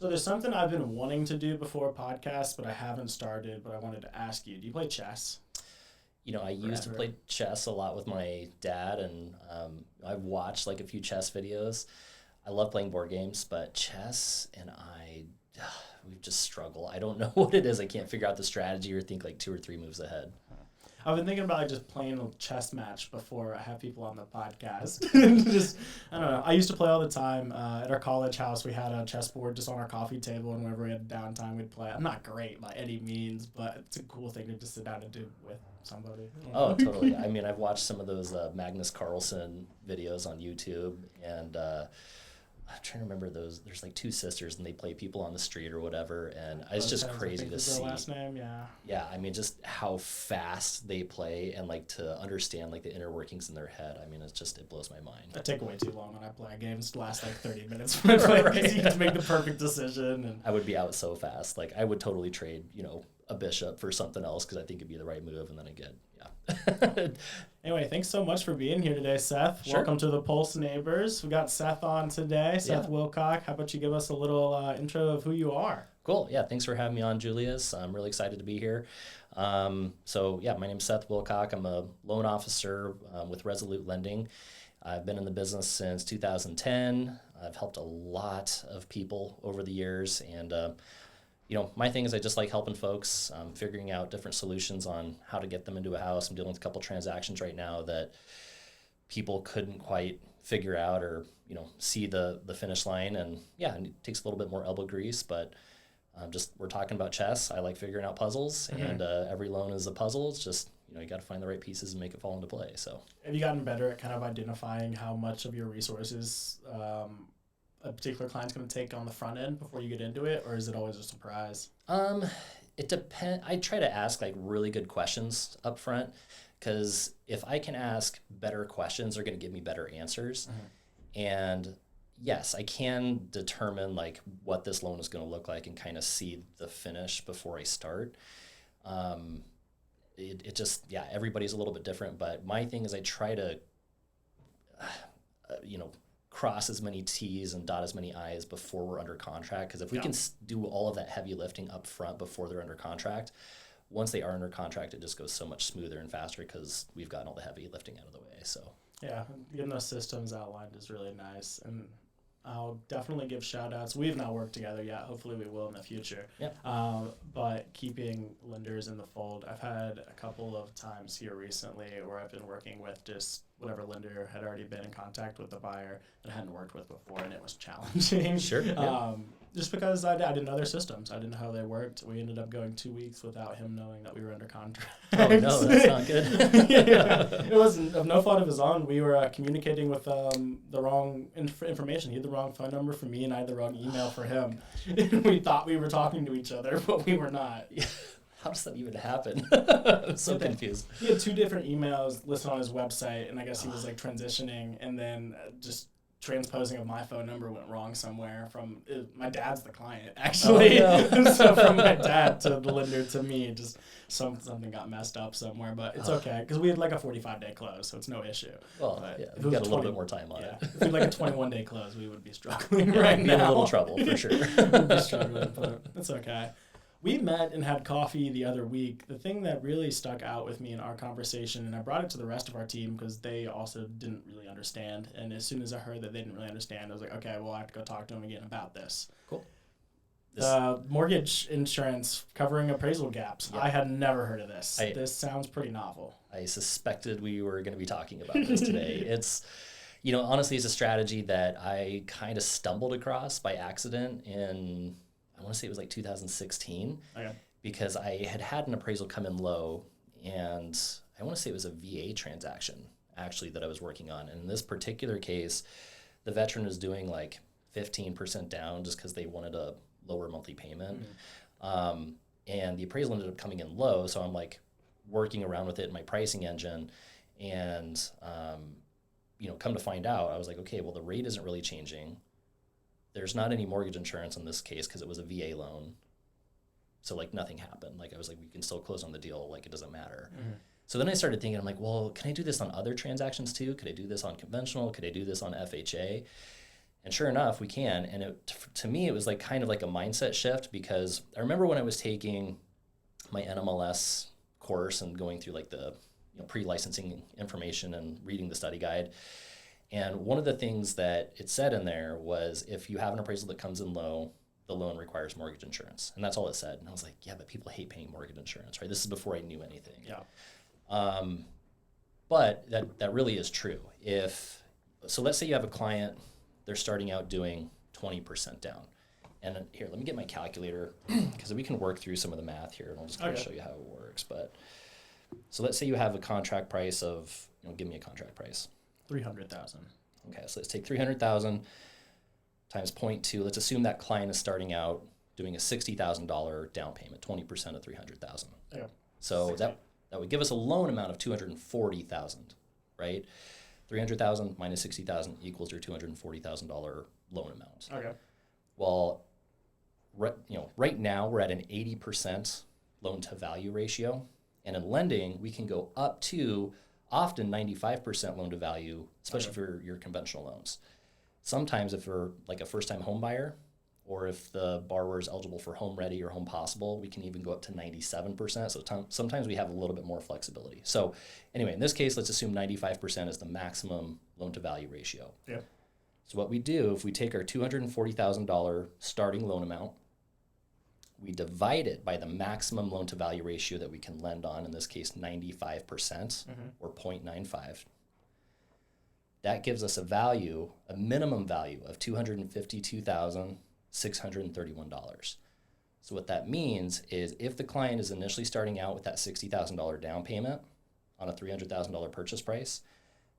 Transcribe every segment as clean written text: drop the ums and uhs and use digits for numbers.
So there's something I've been wanting to do before podcasts, but I haven't started, but I wanted to ask you, do you play chess? I used to play chess a lot with my dad, and I've watched like a few chess videos. I love playing board games, but chess and we just struggle. I don't know what it is. I can't figure out the strategy or think like 2 or 3 moves ahead. I've been thinking about like just playing a chess match before I have people on the podcast. Just, I don't know. I used to play all the time. At our college house, we had a chessboard just on our coffee table, and whenever we had downtime, we'd play. I'm not great by any means, but it's a cool thing to just sit down and do with somebody. Oh, totally. I mean, I've watched some of those Magnus Carlsen videos on YouTube, and I'm trying to remember those. There's like 2 sisters, and they play people on the street or whatever, and it's just crazy to see. Last name, yeah. Yeah, I mean, just how fast they play, and like to understand like the inner workings in their head. I mean, it blows my mind. I take way too long when I play games. Last like 30 minutes when I play. Right. You have to make the perfect decision. And I would be out so fast. Like I would totally trade, a bishop for something else because I think it'd be the right move, and then Anyway, thanks so much for being here today, Seth. Sure. Welcome to the Pulse Neighbors. We got Seth on today, Seth Wilcock. How about you give us a little intro of who you are? Cool. Yeah, thanks for having me on, Julius. I'm really excited to be here. My name's Seth Wilcock. I'm a loan officer with Resolute Lending. I've been in the business since 2010. I've helped a lot of people over the years, and my thing is I just like helping folks, figuring out different solutions on how to get them into a house. I'm dealing with a couple transactions right now that people couldn't quite figure out or, see the finish line. And yeah, it takes a little bit more elbow grease, but we're talking about chess. I like figuring out puzzles, and every loan is a puzzle. It's just, you got to find the right pieces and make it fall into play. So have you gotten better at kind of identifying how much of your resources a particular client's going to take on the front end before you get into it, or is it always a surprise? It depends. I try to ask like really good questions up front, because if I can ask better questions, they're going to give me better answers. And yes, I can determine like what this loan is going to look like and kind of see the finish before I start. Everybody's a little bit different, but my thing is I try to, cross as many T's and dot as many I's before we're under contract. Because if we can do all of that heavy lifting up front before they're under contract, once they are under contract, it just goes so much smoother and faster because we've gotten all the heavy lifting out of the way. So yeah, getting those systems outlined is really nice. And I'll definitely give shout outs. We've not worked together yet. Hopefully we will in the future. Yeah. But keeping lenders in the fold, I've had a couple of times here recently where I've been working with just whatever lender had already been in contact with the buyer that I hadn't worked with before, and it was challenging. Sure. Yeah. Just because I didn't know their systems. I didn't know how they worked. We ended up going 2 weeks without him knowing that we were under contract. Oh, no, that's not good. Yeah. It wasn't of no fault of his own. We were communicating with the wrong information. He had the wrong phone number for me, and I had the wrong email for him. We thought we were talking to each other, but we were not. How does that even happen? I'm so confused. He had 2 different emails listed on his website, and I guess he was like transitioning, and then just transposing of my phone number went wrong somewhere from my dad's the client, actually. Oh, no. So from my dad to the lender to me, just something got messed up somewhere, but it's okay because we had like a 45-day close, so it's no issue. Well, yeah, we've got a little bit more time on it. If we had like a 21-day close, we would be struggling right now. In a little trouble, for sure. We'd be struggling, but it's okay. We met and had coffee the other week. The thing that really stuck out with me in our conversation, and I brought it to the rest of our team because they also didn't really understand. And as soon as I heard that they didn't really understand, I was like, okay, well, I have to go talk to them again about this. Cool. Mortgage insurance covering appraisal gaps. Yeah. I had never heard of this. This sounds pretty novel. I suspected we were going to be talking about this today. It's, honestly, it's a strategy that I kind of stumbled across by accident in, I want to say it was like 2016, because I had an appraisal come in low, and I want to say it was a VA transaction, actually, that I was working on. And in this particular case, the veteran was doing like 15% down just because they wanted a lower monthly payment. And the appraisal ended up coming in low, so I'm like working around with it in my pricing engine, and come to find out, I was like, okay, well, the rate isn't really changing. There's not any mortgage insurance in this case because it was a VA loan. So, like, nothing happened. Like, I was like, we can still close on the deal. Like, it doesn't matter. So then I started thinking, I'm like, well, can I do this on other transactions too? Could I do this on conventional? Could I do this on FHA? And sure enough, we can. And to me, it was like kind of like a mindset shift, because I remember when I was taking my NMLS course and going through like the pre-licensing information and reading the study guide. And one of the things that it said in there was, if you have an appraisal that comes in low, the loan requires mortgage insurance. And that's all it said. And I was like, yeah, but people hate paying mortgage insurance, right? This is before I knew anything. Yeah. But that really is true. So let's say you have a client, they're starting out doing 20% down. And here, let me get my calculator, because we can work through some of the math here, and I'll just kind of show you how it works. But so let's say you have a contract price of, give me a contract price. 300,000. Okay, so let's take 300,000 times 0.2. Let's assume that client is starting out doing a $60,000 down payment, 20% of 300,000. Yeah. So that would give us a loan amount of 240,000, right? 300,000 minus 60,000 equals your $240,000 loan amount. Okay. Well, right now we're at an 80% loan to value ratio, and in lending we can go up to often 95% loan to value, especially for your conventional loans. Sometimes if we're like a first-time home buyer, or if the borrower is eligible for Home Ready or Home Possible, we can even go up to 97%. So sometimes we have a little bit more flexibility. So anyway, in this case, let's assume 95% is the maximum loan to value ratio. Yeah. So what we do, if we take our $240,000 starting loan amount, we divide it by the maximum loan to value ratio that we can lend on, in this case 95%, or 0.95. That gives us a minimum value of $252,631. So what that means is, if the client is initially starting out with that $60,000 down payment on a $300,000 purchase price,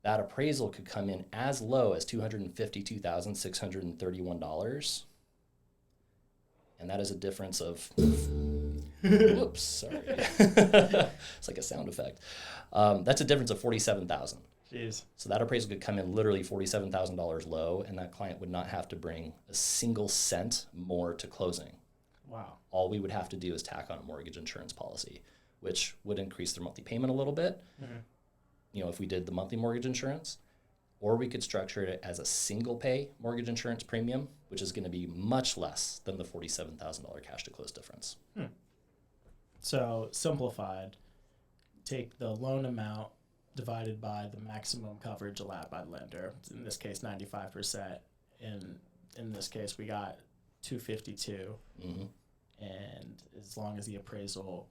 that appraisal could come in as low as $252,631. And that is a difference of, whoops, sorry. It's like a sound effect. That's a difference of $47,000. Jeez. So that appraisal could come in literally $47,000 low, and that client would not have to bring a single cent more to closing. Wow. All we would have to do is tack on a mortgage insurance policy, which would increase their monthly payment a little bit, if we did the monthly mortgage insurance. Or we could structure it as a single pay mortgage insurance premium, which is going to be much less than the $47,000 cash to close difference. So simplified, take the loan amount divided by the maximum coverage allowed by the lender. In this case, 95%. In this case, we got 252. And as long as the appraisal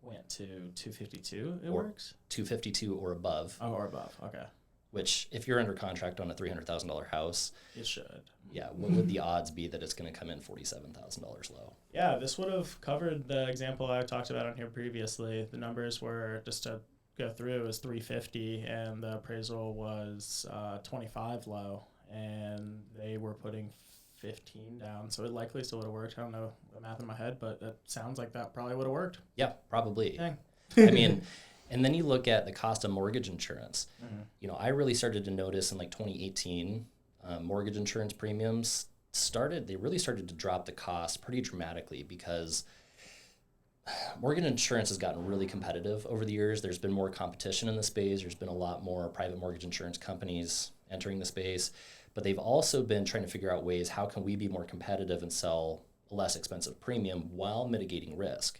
went to 252, it works? 252 or above. Oh, or above, okay. Which, if you're under contract on a $300,000 house, it should. Yeah, what would the odds be that it's going to come in $47,000 low? Yeah, this would have covered the example I talked about on here previously. The numbers were, just to go through, was 350, and the appraisal was 25 low, and they were putting 15 down, so it likely still would have worked. I don't know the math in my head, but it sounds like that probably would have worked. Yeah, probably. Dang. I mean, and then you look at the cost of mortgage insurance. I really started to notice in like 2018, mortgage insurance premiums really started to drop the cost pretty dramatically, because mortgage insurance has gotten really competitive over the years. There's been more competition in the space. There's been a lot more private mortgage insurance companies entering the space. But they've also been trying to figure out ways, how can we be more competitive and sell a less expensive premium while mitigating risk?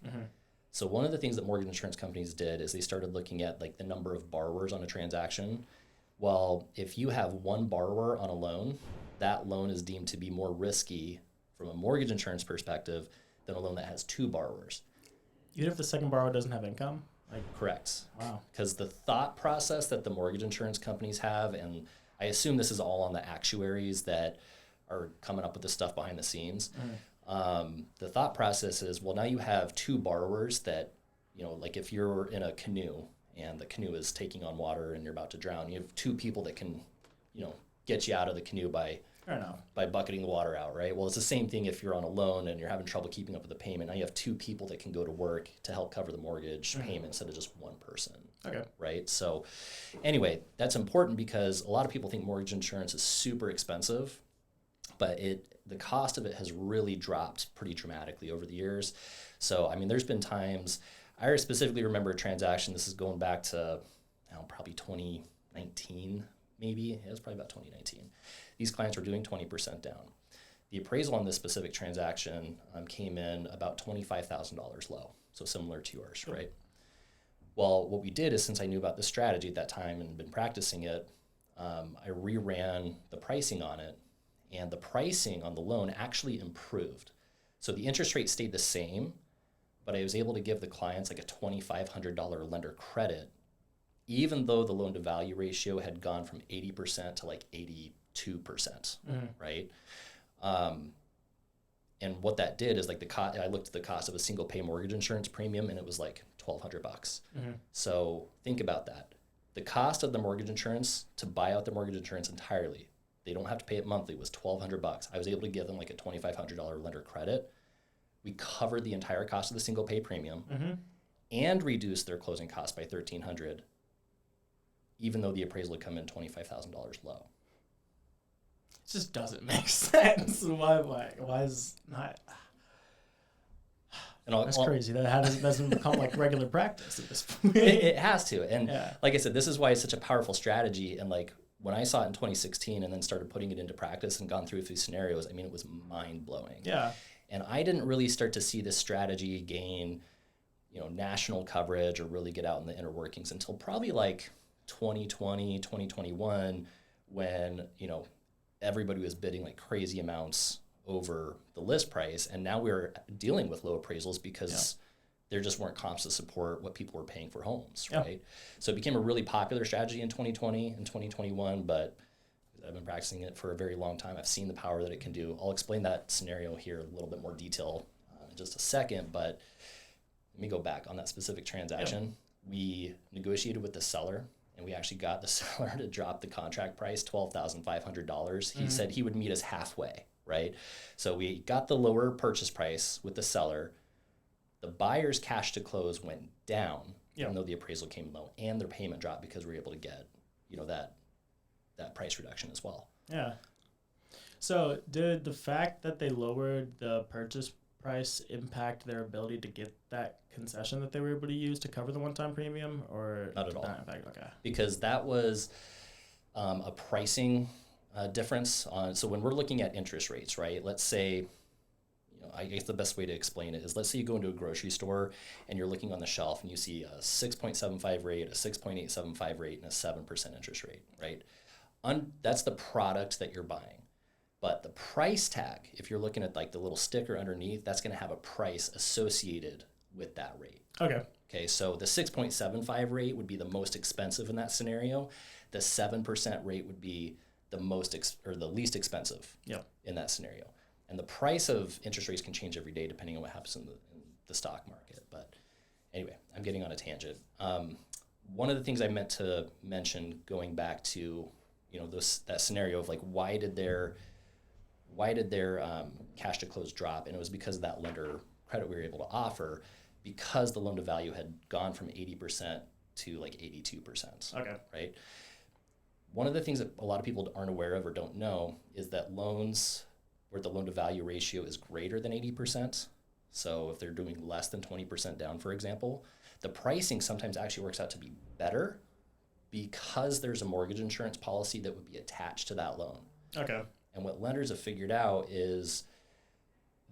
So one of the things that mortgage insurance companies did is they started looking at like the number of borrowers on a transaction. Well, if you have one borrower on a loan, that loan is deemed to be more risky from a mortgage insurance perspective than a loan that has two borrowers. Even if the second borrower doesn't have income? Correct. Wow. Because the thought process that the mortgage insurance companies have, and I assume this is all on the actuaries that are coming up with this stuff behind the scenes. The thought process is, well, now you have two borrowers that, like if you're in a canoe and the canoe is taking on water and you're about to drown, you have two people that can, get you out of the canoe by bucketing the water out, right? Well, it's the same thing if you're on a loan and you're having trouble keeping up with the payment. Now you have two people that can go to work to help cover the mortgage payment instead of just one person. Okay. Right? So anyway, that's important because a lot of people think mortgage insurance is super expensive, but the cost of it has really dropped pretty dramatically over the years. So, I mean, there's been times, I specifically remember a transaction, this is going back to probably 2019, maybe. It was probably about 2019. These clients were doing 20% down. The appraisal on this specific transaction came in about $25,000 low, so similar to yours, right? Well, what we did is, since I knew about the strategy at that time and been practicing it, I reran the pricing on it, and the pricing on the loan actually improved. So the interest rate stayed the same, but I was able to give the clients like a $2,500 lender credit, even though the loan to value ratio had gone from 80% to like 82%, right? And what that did is like I looked at the cost of a single pay mortgage insurance premium, and it was like $1,200. So think about that. The cost of the mortgage insurance to buy out the mortgage insurance entirely, they don't have to pay it monthly, was $1,200. I was able to give them like a $2,500 lender credit. We covered the entire cost of the single pay premium and reduced their closing cost by $1,300, even though the appraisal had come in $25,000 low. It just doesn't make sense. Why is not? That's crazy. That doesn't become like regular practice at this point. It has to. And like I said, this is why it's such a powerful strategy. And like when I saw it in 2016 and then started putting it into practice and gone through a few scenarios, I mean, it was mind blowing. Yeah. And I didn't really start to see this strategy gain, national coverage or really get out in the inner workings until probably like 2020, 2021, when, everybody was bidding like crazy amounts over the list price. And now we're dealing with low appraisals because there just weren't comps to support what people were paying for homes, right? So it became a really popular strategy in 2020 and 2021, but I've been practicing it for a very long time. I've seen the power that it can do. I'll explain that scenario here in a little bit more detail in just a second, but let me go back on that specific transaction. We negotiated with the seller, and we actually got the seller to drop the contract price, $12,500. He said he would meet us halfway, right? So we got the lower purchase price with the seller. The buyer's cash to close went down, even though the appraisal came low, and their payment dropped because we were able to get, that price reduction as well. Yeah. So did the fact that they lowered the purchase price impact their ability to get that concession that they were able to use to cover the one-time premium, or not at all? Okay. Because that was a pricing difference on. So when we're looking at interest rates, right? Let's say, I guess the best way to explain it is, let's say you go into a grocery store and you're looking on the shelf and you see a 6.75 rate, a 6.875 rate, and a 7% interest rate, right? That's the product that you're buying. But the price tag, if you're looking at like the little sticker underneath, that's going to have a price associated with that rate. Okay, so the 6.75 rate would be the most expensive in that scenario. The 7% rate would be the the least expensive in that scenario. And the price of interest rates can change every day depending on what happens in the stock market. But anyway, I'm getting on a tangent. One of the things I meant to mention, going back to that scenario of like why did their cash to close drop, and it was because of that lender credit we were able to offer, because the loan to value had gone from 80% to like 82%. Right. One of the things that a lot of people aren't aware of or don't know is that loans where the loan to value ratio is greater than 80%, so if they're doing less than 20% down, for example, the pricing sometimes actually works out to be better because there's a mortgage insurance policy that would be attached to that loan. And what lenders have figured out is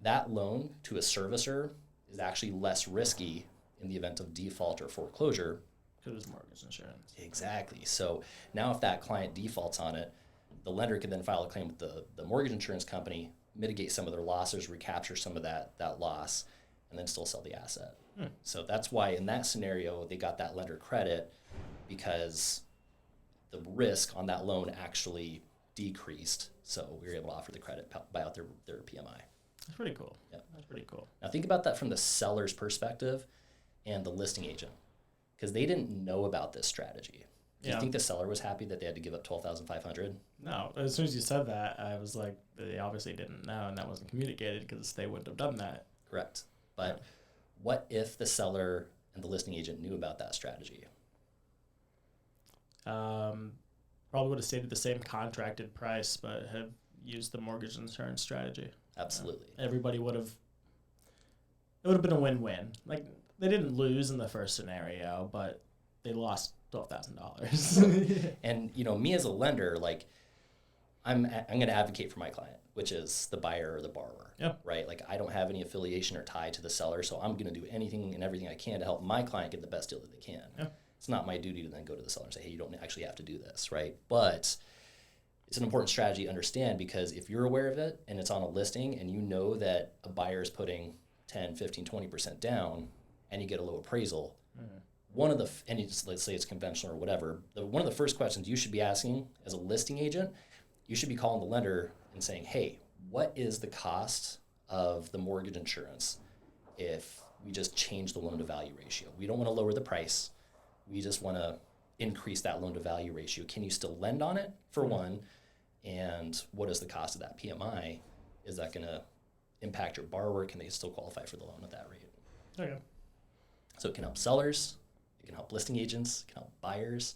that loan to a servicer is actually less risky in the event of default or foreclosure. Because it's mortgage insurance. Exactly. So now if that client defaults on it, the lender can then file a claim with the mortgage insurance company, mitigate some of their losses, recapture some of that loss, and then still sell the asset. So that's why in that scenario, they got that lender credit, because the risk on that loan actually decreased. So we were able to offer the credit, buy out their PMI. That's pretty cool. That's pretty cool. Now think about that from the seller's perspective and the listing agent, because they didn't know about this strategy. Do you think the seller was happy that they had to give up $12,500? No. As soon as you said that, I was like, they obviously didn't know, and that wasn't communicated because they wouldn't have done that. Correct. But what if the seller and the listing agent knew about that strategy? Probably would have stayed at the same contracted price, but have used the mortgage insurance strategy. Absolutely. Everybody would have. It would have been a win-win. Like, they didn't lose in the first scenario, but they lost $12,000. And, me as a lender, like, I'm going to advocate for my client, which is the buyer or the borrower, right? Like, I don't have any affiliation or tie to the seller, so I'm going to do anything and everything I can to help my client get the best deal that they can. It's not my duty to then go to the seller and say, hey, you don't actually have to do this, right? But it's an important strategy to understand, because if you're aware of it and it's on a listing and you know that a buyer is putting 10, 15, 20% down and you get a low appraisal, one of the, and let's say it's conventional or whatever, one of the first questions you should be asking as a listing agent, you should be calling the lender and saying, hey, what is the cost of the mortgage insurance if we just change the loan to value ratio? We don't want to lower the price. We just want to increase that loan to value ratio. Can you still lend on it, for one? And what is the cost of that PMI? Is that going to impact your borrower? Can they still qualify for the loan at that rate? Okay. So it can help sellers, it can help listing agents, it can help buyers.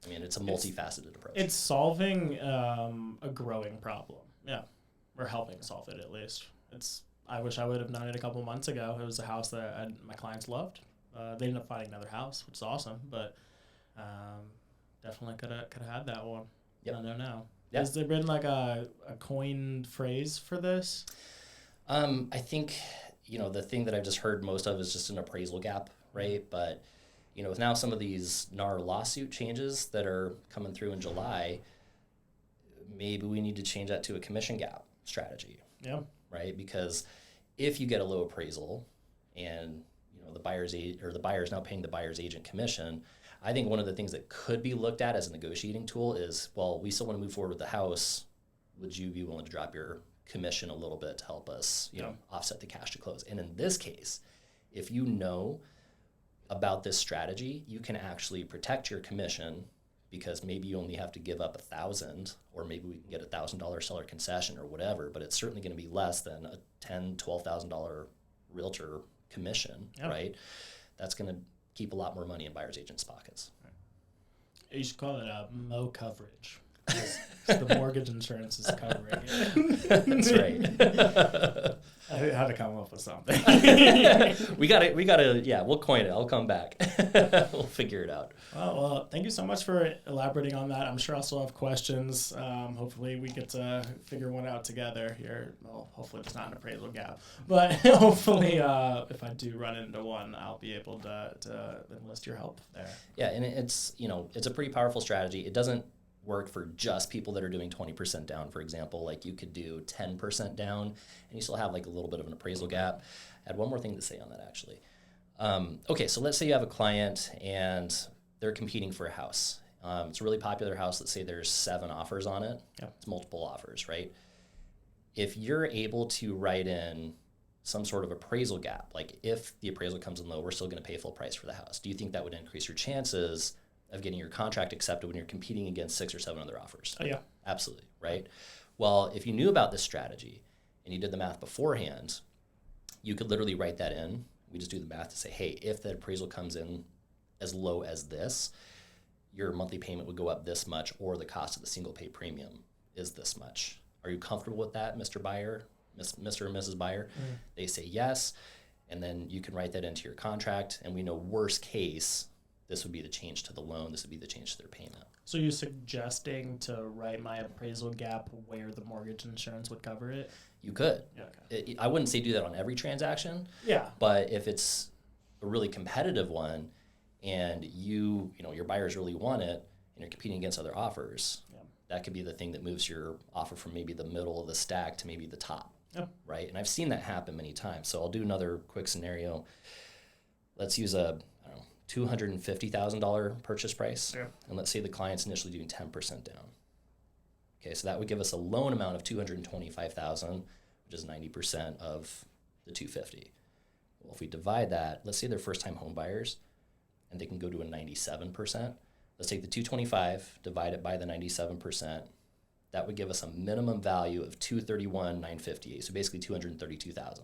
I mean, it's a multifaceted approach. It's solving a growing problem. Yeah, or helping solve it at least. I wish I would have known it a couple months ago. It was a house that my clients loved. They ended up finding another house, which is awesome, but definitely could have had that one. Yep. I don't know. Yep. Has there been like a coined phrase for this? I think, the thing that I've just heard most of is just an appraisal gap, right? But, with now some of these NAR lawsuit changes that are coming through in July, maybe we need to change that to a commission gap strategy. Yeah. Right? Because if you get a low appraisal and, the buyer's now paying the buyer's agent commission, I think one of the things that could be looked at as a negotiating tool is, well, we still want to move forward with the house. Would you be willing to drop your commission a little bit to help us, offset the cash to close? And in this case, if you know about this strategy, you can actually protect your commission, because maybe you only have to give up $1,000, or maybe we can get $1,000 seller concession or whatever, but it's certainly going to be less than a $10,000, $12,000 realtor commission, right? That's going to keep a lot more money in buyers agents' pockets. You should call it Mo coverage. The mortgage insurance is covering it. That's right. I had to come up with something. we gotta, we'll coin it. I'll come back. We'll figure it out. Well, thank you so much for elaborating on that. I'm sure I'll still have questions. Hopefully we get to figure one out together here. Well, hopefully there's not an appraisal gap, but hopefully if I do run into one, I'll be able to enlist your help there. Yeah, and it's a pretty powerful strategy. It doesn't work for just people that are doing 20% down, for example. Like, you could do 10% down and you still have like a little bit of an appraisal gap. I had one more thing to say on that, actually. Okay, so let's say you have a client and they're competing for a house. It's a really popular house. Let's say there's 7 offers on it. It's multiple offers, right? If you're able to write in some sort of appraisal gap, like if the appraisal comes in low, we're still going to pay full price for the house. Do you think that would increase your chances of getting your contract accepted when you're competing against 6 or 7 other offers? Oh, yeah. Absolutely, right? Well, if you knew about this strategy and you did the math beforehand, you could literally write that in. We just do the math to say, hey, if the appraisal comes in as low as this, your monthly payment would go up this much, or the cost of the single pay premium is this much. Are you comfortable with that, Mr. Buyer, Mr. and Mrs. Buyer? They say yes, and then you can write that into your contract, and we know worst case, this would be the change to the loan, this would be the change to their payment. So you're suggesting to write my appraisal gap where the mortgage insurance would cover it? You could. Yeah, okay. I wouldn't say do that on every transaction. Yeah. But if it's a really competitive one and your buyers really want it and you're competing against other offers, that could be the thing that moves your offer from maybe the middle of the stack to maybe the top. Right? And I've seen that happen many times. So I'll do another quick scenario. Let's use a $250,000 purchase price. And let's say the client's initially doing 10% down. Okay, so that would give us a loan amount of $225,000, which is 90% of the $250,000. Well, if we divide that, let's say they're first-time home buyers, and they can go to a 97%. Let's take the $225,000, divide it by the 97%. That would give us a minimum value of $231,958. So basically $232,000.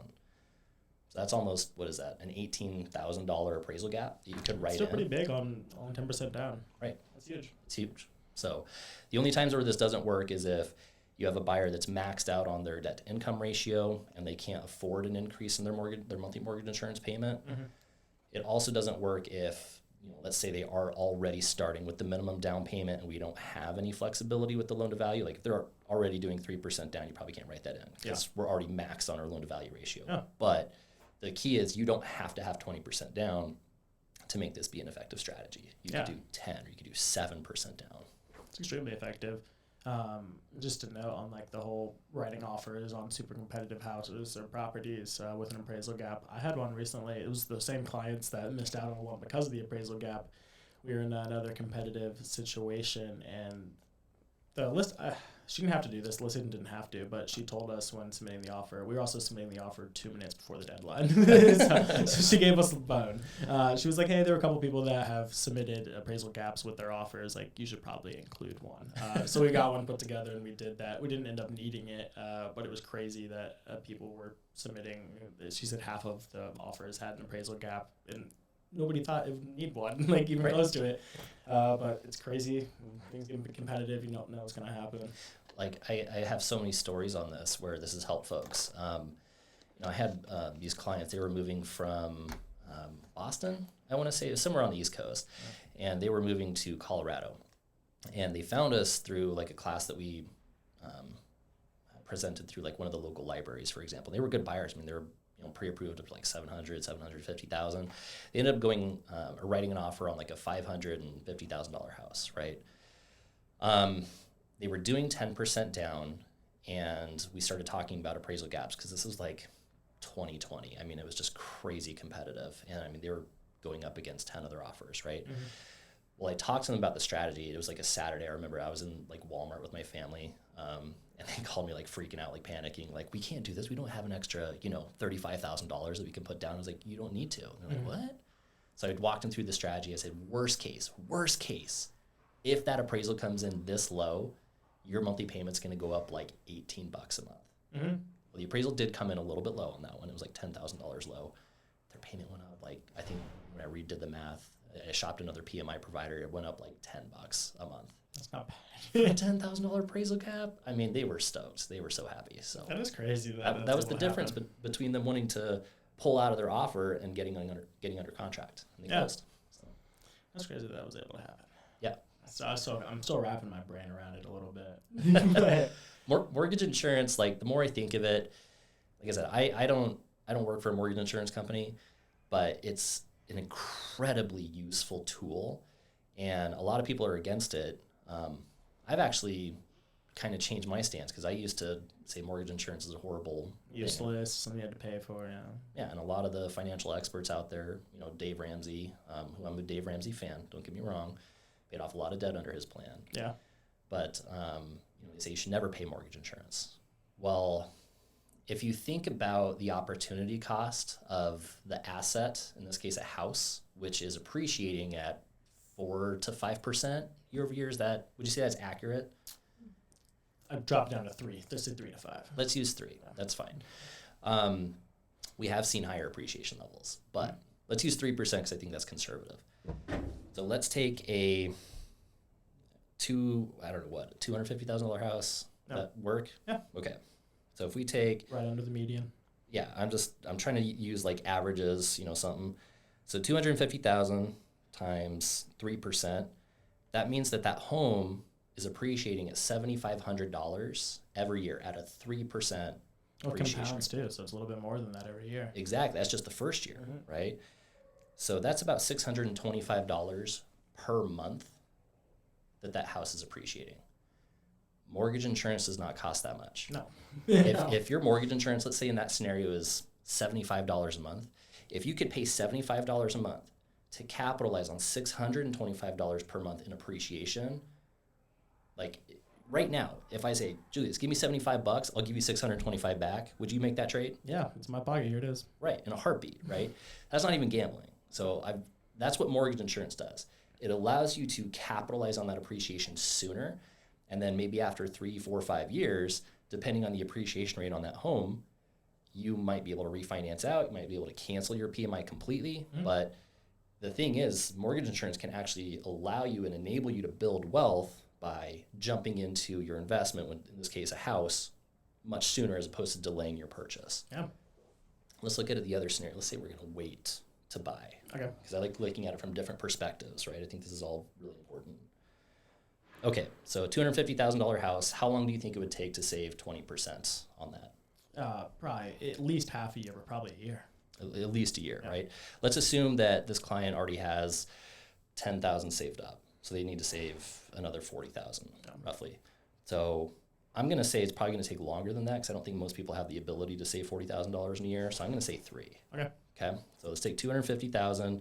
So that's almost, what is that, an $18,000 appraisal gap that you could write in. Still pretty big on 10% down. Right. That's huge. It's huge. So the only times where this doesn't work is if you have a buyer that's maxed out on their debt to income ratio and they can't afford an increase in their monthly mortgage insurance payment. It also doesn't work if let's say they are already starting with the minimum down payment and we don't have any flexibility with the loan to value, like if they're already doing 3% down, you probably can't write that in because we're already maxed on our loan to value ratio. Yeah. But the key is you don't have to have 20% down to make this be an effective strategy. You could do 10 or you could do 7% down. It's extremely effective. Just to note on like the whole writing offers on super competitive houses or properties with an appraisal gap. I had one recently. It was the same clients that missed out on one because of the appraisal gap. We were in another competitive situation, and the list, she didn't have to do this. The listing didn't have to, but she told us when submitting the offer. We were also submitting the offer 2 minutes before the deadline. so she gave us the bone. She was like, hey, there are a couple people that have submitted appraisal gaps with their offers. Like, you should probably include one. So we got one put together, and we did that. We didn't end up needing it, but it was crazy that people were submitting. She said half of the offers had an appraisal gap, and nobody thought it would need one, like even close to it. But it's crazy. Things get competitive. You don't know what's going to happen. Like I have so many stories on this where this has helped folks. I had these clients, they were moving from Boston, I want to say, it was somewhere on the East Coast, and they were moving to Colorado. And they found us through like a class that we presented through like one of the local libraries, for example. They were good buyers. I mean, they were pre-approved up to like $750,000. They ended up going or writing an offer on like a $550,000 house, right? They were doing 10% down, and we started talking about appraisal gaps because this was like 2020. I mean, it was just crazy competitive, and I mean, they were going up against 10 other offers, right? Mm-hmm. Well, I talked to them about the strategy. It was like a Saturday. I remember I was in like Walmart with my family, and they called me like freaking out, like panicking, like, we can't do this. We don't have an extra, $35,000 that we can put down. I was like, you don't need to. And they're like, what? So I walked them through the strategy. I said, worst case, if that appraisal comes in this low, your monthly payment's going to go up like $18 a month. Mm-hmm. Well, the appraisal did come in a little bit low on that one. It was like $10,000 low. Their payment went up like, I think when I redid the math, I shopped another PMI provider. It went up like $10 a month. That's not bad. For a $10,000 appraisal cap. I mean, they were stoked. They were so happy. So that is crazy. That was the difference between them wanting to pull out of their offer and getting under contract. And they closed. So. That's crazy that was able to happen. Yeah. So I'm still wrapping my brain around it a little bit. Mortgage insurance, like the more I think of it, like I said, I don't work for a mortgage insurance company, but it's an incredibly useful tool, and a lot of people are against it. I've actually kind of changed my stance because I used to say mortgage insurance is a horrible useless, something you had to pay for. Yeah, and a lot of the financial experts out there, Dave Ramsey, who I'm a Dave Ramsey fan. Don't get me wrong. Paid off a lot of debt under his plan. Yeah. But they say you should never pay mortgage insurance. Well, if you think about the opportunity cost of the asset, in this case a house, which is appreciating at 4 to 5% year over year, would you say that's accurate? I've dropped down to 3. Let's say 3 to 5. Let's use 3. Yeah. That's fine. We have seen higher appreciation levels, but let's use 3% because I think that's conservative. So let's take a $250,000 house. No. That work? Yeah. Okay. So if we take right under the median. Yeah, I'm trying to use like averages, something. So 250,000 times 3%. That means that home is appreciating at $7,500 every year at a 3% appreciation. Compounds too, so it's a little bit more than that every year. Exactly. That's just the first year, right? So that's about $625 per month that house is appreciating. Mortgage insurance does not cost that much. No. If your mortgage insurance, let's say in that scenario, is $75 a month, if you could pay $75 a month to capitalize on $625 per month in appreciation, like right now, if I say, Julius, give me $75, I'll give you $625 back, would you make that trade? Yeah, it's in my pocket. Here it is. Right, in a heartbeat, right? That's not even gambling. So that's what mortgage insurance does. It allows you to capitalize on that appreciation sooner, and then maybe after 3, 4, 5 years, depending on the appreciation rate on that home, you might be able to refinance out. You might be able to cancel your PMI completely. Mm-hmm. But the thing is, mortgage insurance can actually allow you and enable you to build wealth by jumping into your investment, in this case, a house, much sooner as opposed to delaying your purchase. Yeah. Let's look at the other scenario. Let's say we're going to wait to buy. Okay. Because I like looking at it from different perspectives, right? I think this is all really important. Okay, so a $250,000 house, how long do you think it would take to save 20% on that? Probably at least half a year, but probably a year. At least a year, right? Let's assume that this client already has $10,000 saved up, so they need to save another $40,000 roughly. So I'm going to say it's probably going to take longer than that because I don't think most people have the ability to save $40,000 in a year. So I'm going to say 3. Okay. Okay. So let's take $250,000.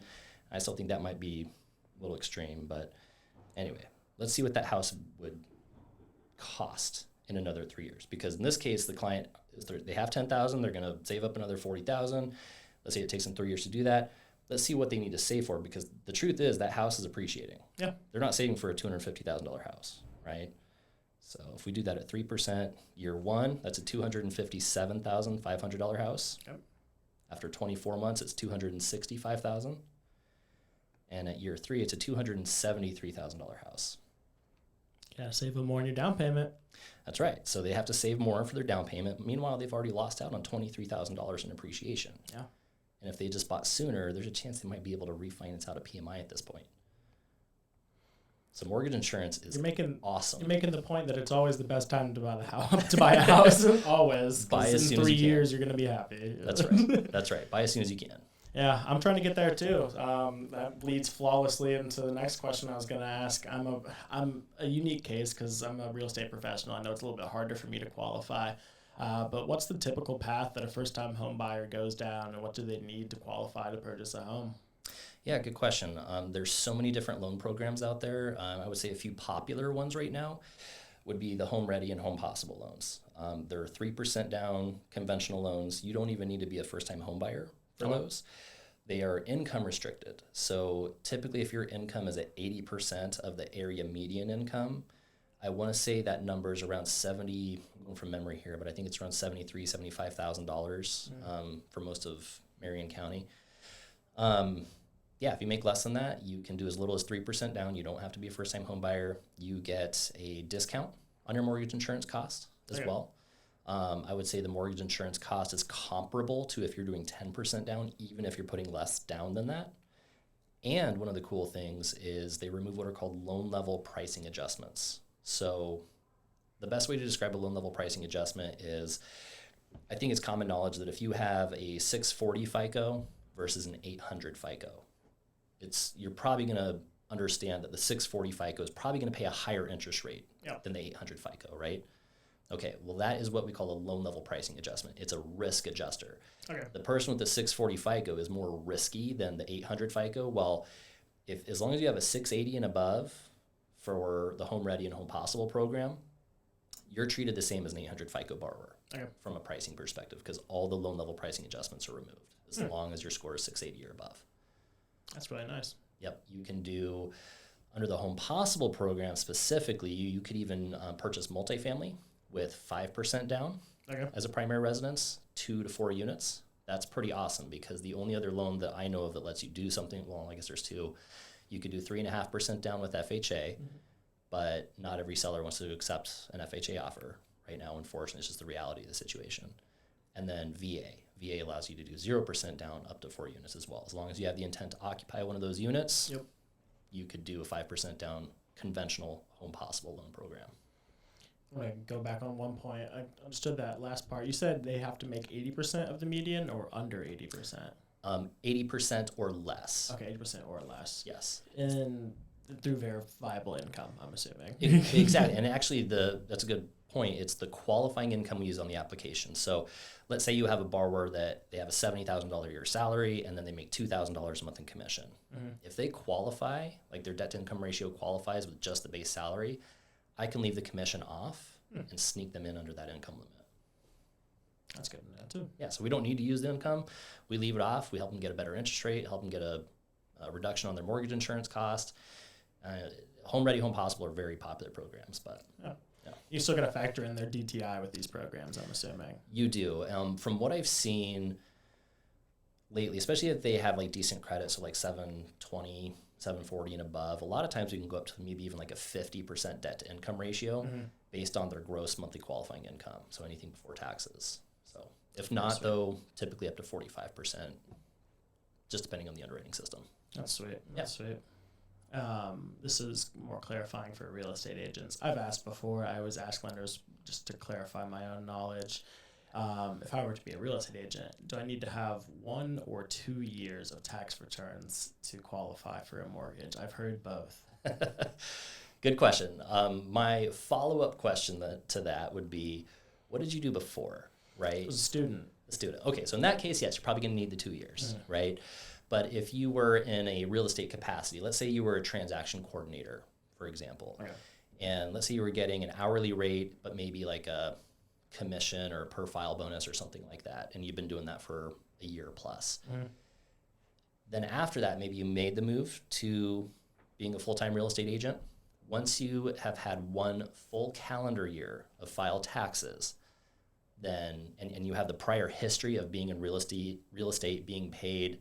I still think that might be a little extreme, but anyway, let's see what that house would cost in another 3 years. Because in this case, the client they have $10,000. They're going to save up another $40,000. Let's say it takes them 3 years to do that. Let's see what they need to save for, because the truth is that house is appreciating. Yeah. They're not saving for a $250,000 house, right? So if we do that at 3%, year 1, that's a $257,500 house. Yep. After 24 months, it's $265,000. And at year 3, it's a $273,000 house. You gotta save a more on your down payment. That's right. So they have to save more for their down payment. Meanwhile, they've already lost out on $23,000 in appreciation. Yeah. And if they just bought sooner, there's a chance they might be able to refinance out a PMI at this point. So mortgage insurance is awesome. You're making the point that it's always the best time to buy the house. To buy a house, always. Buy as soon in as 3 you can. years, you're gonna be happy. That's right. That's right. Buy as soon as you can. Yeah, I'm trying to get there too. That leads flawlessly into the next question I was going to ask. I'm a unique case because I'm a real estate professional. I know it's a little bit harder for me to qualify. But what's the typical path that a first-time home buyer goes down, and what do they need to qualify to purchase a home? Yeah, good question. There's so many different loan programs out there. I would say a few popular ones right now would be the Home Ready and Home Possible loans. They're 3% down conventional loans. You don't even need to be a first-time home buyer for those. They are income restricted. So typically if your income is at 80% of the area median income, I want to say that number is around 70, I'm going from memory here, but I think it's around $73,000, $75,000 for most of Marion County. Yeah, if you make less than that, you can do as little as 3% down. You don't have to be a first-time home buyer. You get a discount on your mortgage insurance cost as well. I would say the mortgage insurance cost is comparable to if you're doing 10% down, even if you're putting less down than that. And one of the cool things is they remove what are called loan level pricing adjustments. So the best way to describe a loan level pricing adjustment is, I think it's common knowledge that if you have a 640 FICO versus an 800 FICO, you're probably going to understand that the 640 FICO is probably going to pay a higher interest rate than the 800 FICO, right? Okay, well, that is what we call a loan level pricing adjustment. It's a risk adjuster. Okay. The person with the 640 FICO is more risky than the 800 FICO. Well, as long as you have a 680 and above for the Home Ready and Home Possible program, you're treated the same as an 800 FICO borrower from a pricing perspective, because all the loan level pricing adjustments are removed as long as your score is 680 or above. That's really nice. Yep, you can do, under the Home Possible program specifically, you could even purchase multifamily with 5% down as a primary residence, 2 to 4 units. That's pretty awesome, because the only other loan that I know of that lets you do something, well, I guess there's 2. You could do 3.5% down with FHA, but not every seller wants to accept an FHA offer right now. Unfortunately, it's just the reality of the situation. And then VA. VA allows you to do 0% down up to 4 units as well. As long as you have the intent to occupy one of those units, you could do a 5% down conventional Home Possible loan program. I want to go back on one point. I understood that last part. You said they have to make 80% of the median or under 80%? 80% or less. Okay, 80% or less. Yes. And through verifiable income, I'm assuming. Exactly. And actually, that's a good point. It's the qualifying income we use on the application. So let's say you have a borrower that they have a $70,000 a year salary, and then they make $2,000 a month in commission. If they qualify, like their debt to income ratio qualifies with just the base salary, I can leave the commission off and sneak them in under that income limit. That's good to know too. Yeah, so we don't need to use the income. We leave it off. We help them get a better interest rate, help them get a reduction on their mortgage insurance cost. Home Ready, Home Possible are very popular programs, but you still got to factor in their DTI with these programs, I'm assuming. You do. From what I've seen lately, especially if they have like decent credit, so like 720, 740 and above, a lot of times we can go up to maybe even like a 50% debt to income ratio based on their gross monthly qualifying income, so anything before taxes. So if not, though, typically up to 45% just depending on the underwriting system. That's sweet. That's sweet. This is more clarifying for real estate agents. I've asked before. I always ask lenders just to clarify my own knowledge. If I were to be a real estate agent, do I need to have 1 or 2 years of tax returns to qualify for a mortgage? I've heard both. Good question. My follow-up question to that would be, what did you do before, right? I was a student. A student. Okay, so in that case, yes, you're probably going to need the 2 years, right? But if you were in a real estate capacity, let's say you were a transaction coordinator, for example, and let's say you were getting an hourly rate, but maybe like a commission or per file bonus or something like that, and you've been doing that for a year plus. Then after that, maybe you made the move to being a full-time real estate agent. Once you have had 1 full calendar year of filed taxes, then and you have the prior history of being in real estate being paid,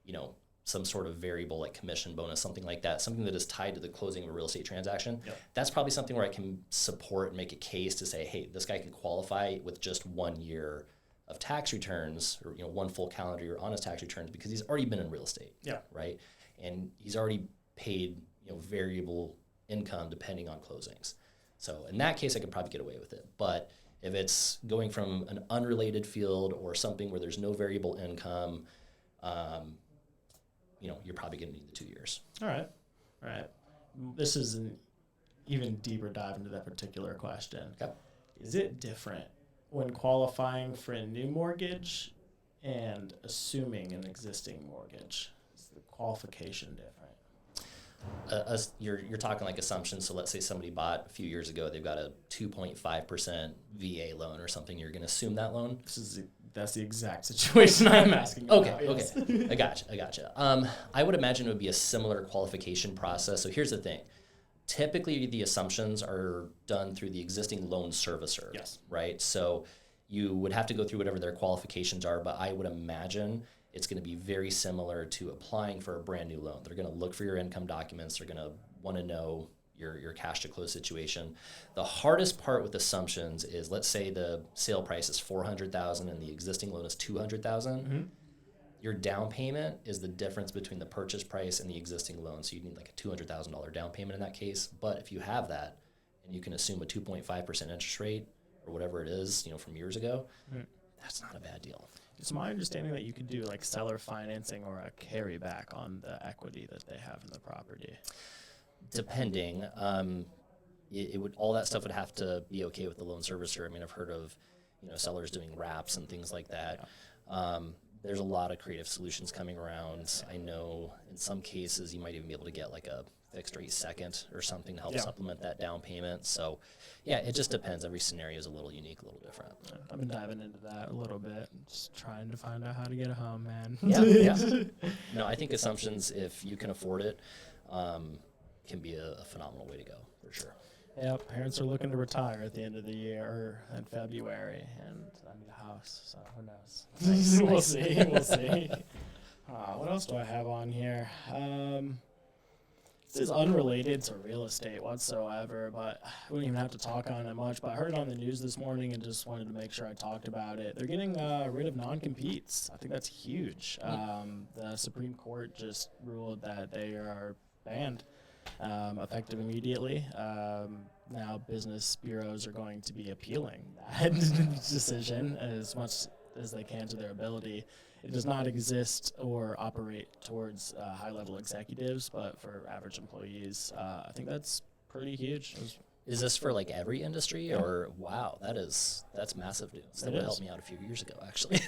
you know, some sort of variable like commission bonus, something like that, something that is tied to the closing of a real estate transaction. That's probably something where I can support and make a case to say, hey, this guy could qualify with just 1 year of tax returns, or 1 full calendar year on his tax returns, because he's already been in real estate, right? And he's already paid, variable income depending on closings. So in that case, I could probably get away with it. But if it's going from an unrelated field or something where there's no variable income, you're probably going to need the 2 years. All right. This is an even deeper dive into that particular question. Okay. Is it different when qualifying for a new mortgage and assuming an existing mortgage? Is the qualification different? You're talking like assumptions. So let's say somebody bought a few years ago, they've got a 2.5% VA loan or something. You're going to assume that loan? That's the exact situation I'm asking about. Okay. I gotcha. I would imagine it would be a similar qualification process. So here's the thing. Typically, the assumptions are done through the existing loan servicer. Yes. Right? So you would have to go through whatever their qualifications are, but I would imagine it's going to be very similar to applying for a brand new loan. They're going to look for your income documents. They're going to want to know your cash to close situation. The hardest part with assumptions is, let's say the sale price is $400,000 and the existing loan is $200,000. Your down payment is the difference between the purchase price and the existing loan. So you need like a $200,000 down payment in that case. But if you have that and you can assume a 2.5% interest rate or whatever it is, from years ago, that's not a bad deal. It's my understanding that you could do like seller financing or a carryback on the equity that they have in the property. Depending, it would, all that stuff would have to be okay with the loan servicer. I mean, I've heard of, sellers doing wraps and things like that. There's a lot of creative solutions coming around. I know in some cases you might even be able to get like a fixed rate second or something to help supplement that down payment. So yeah, it just depends. Every scenario is a little unique, a little different. I've been diving into that a little bit, just trying to find out how to get a home, man. Yeah. No, I think assumptions, if you can afford it, can be a phenomenal way to go, for sure. Yeah, parents are looking to retire at the end of the year or in February, and I need a house, so who knows? We'll see. What else do I have on here? This is unrelated to real estate whatsoever, but we don't even have to talk on it much. But I heard it on the news this morning and just wanted to make sure I talked about it. They're getting rid of non-competes. I think that's huge. The Supreme Court just ruled that they are banned, effective immediately. Now business bureaus are going to be appealing that decision as much as they can to their ability. It does not exist or operate towards high-level executives, but for average employees, I think that's pretty huge. Is this for like every industry, or wow, that's massive news. That would help me out a few years ago, actually.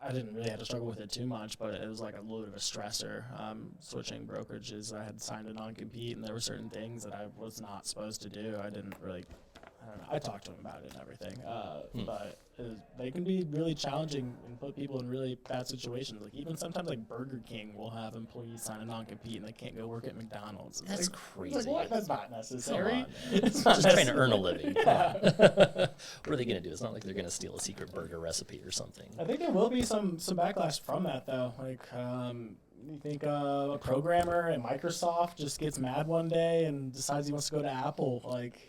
I didn't really have to struggle with it too much, but it was like a little bit of a stressor. Switching brokerages, I had signed a non-compete, and there were certain things that I was not supposed to do. I don't know. I talked to him about it and everything, but they can be really challenging and put people in really bad situations. Like even sometimes, like Burger King will have employees sign a non-compete and they can't go work at McDonald's. That's like, crazy. Like, what? That's not necessary. It's not just trying to earn a living. What are they going to do? It's not like they're going to steal a secret burger recipe or something. I think there will be some backlash from that, though. Like, you think a programmer at Microsoft just gets mad one day and decides he wants to go to Apple? Like,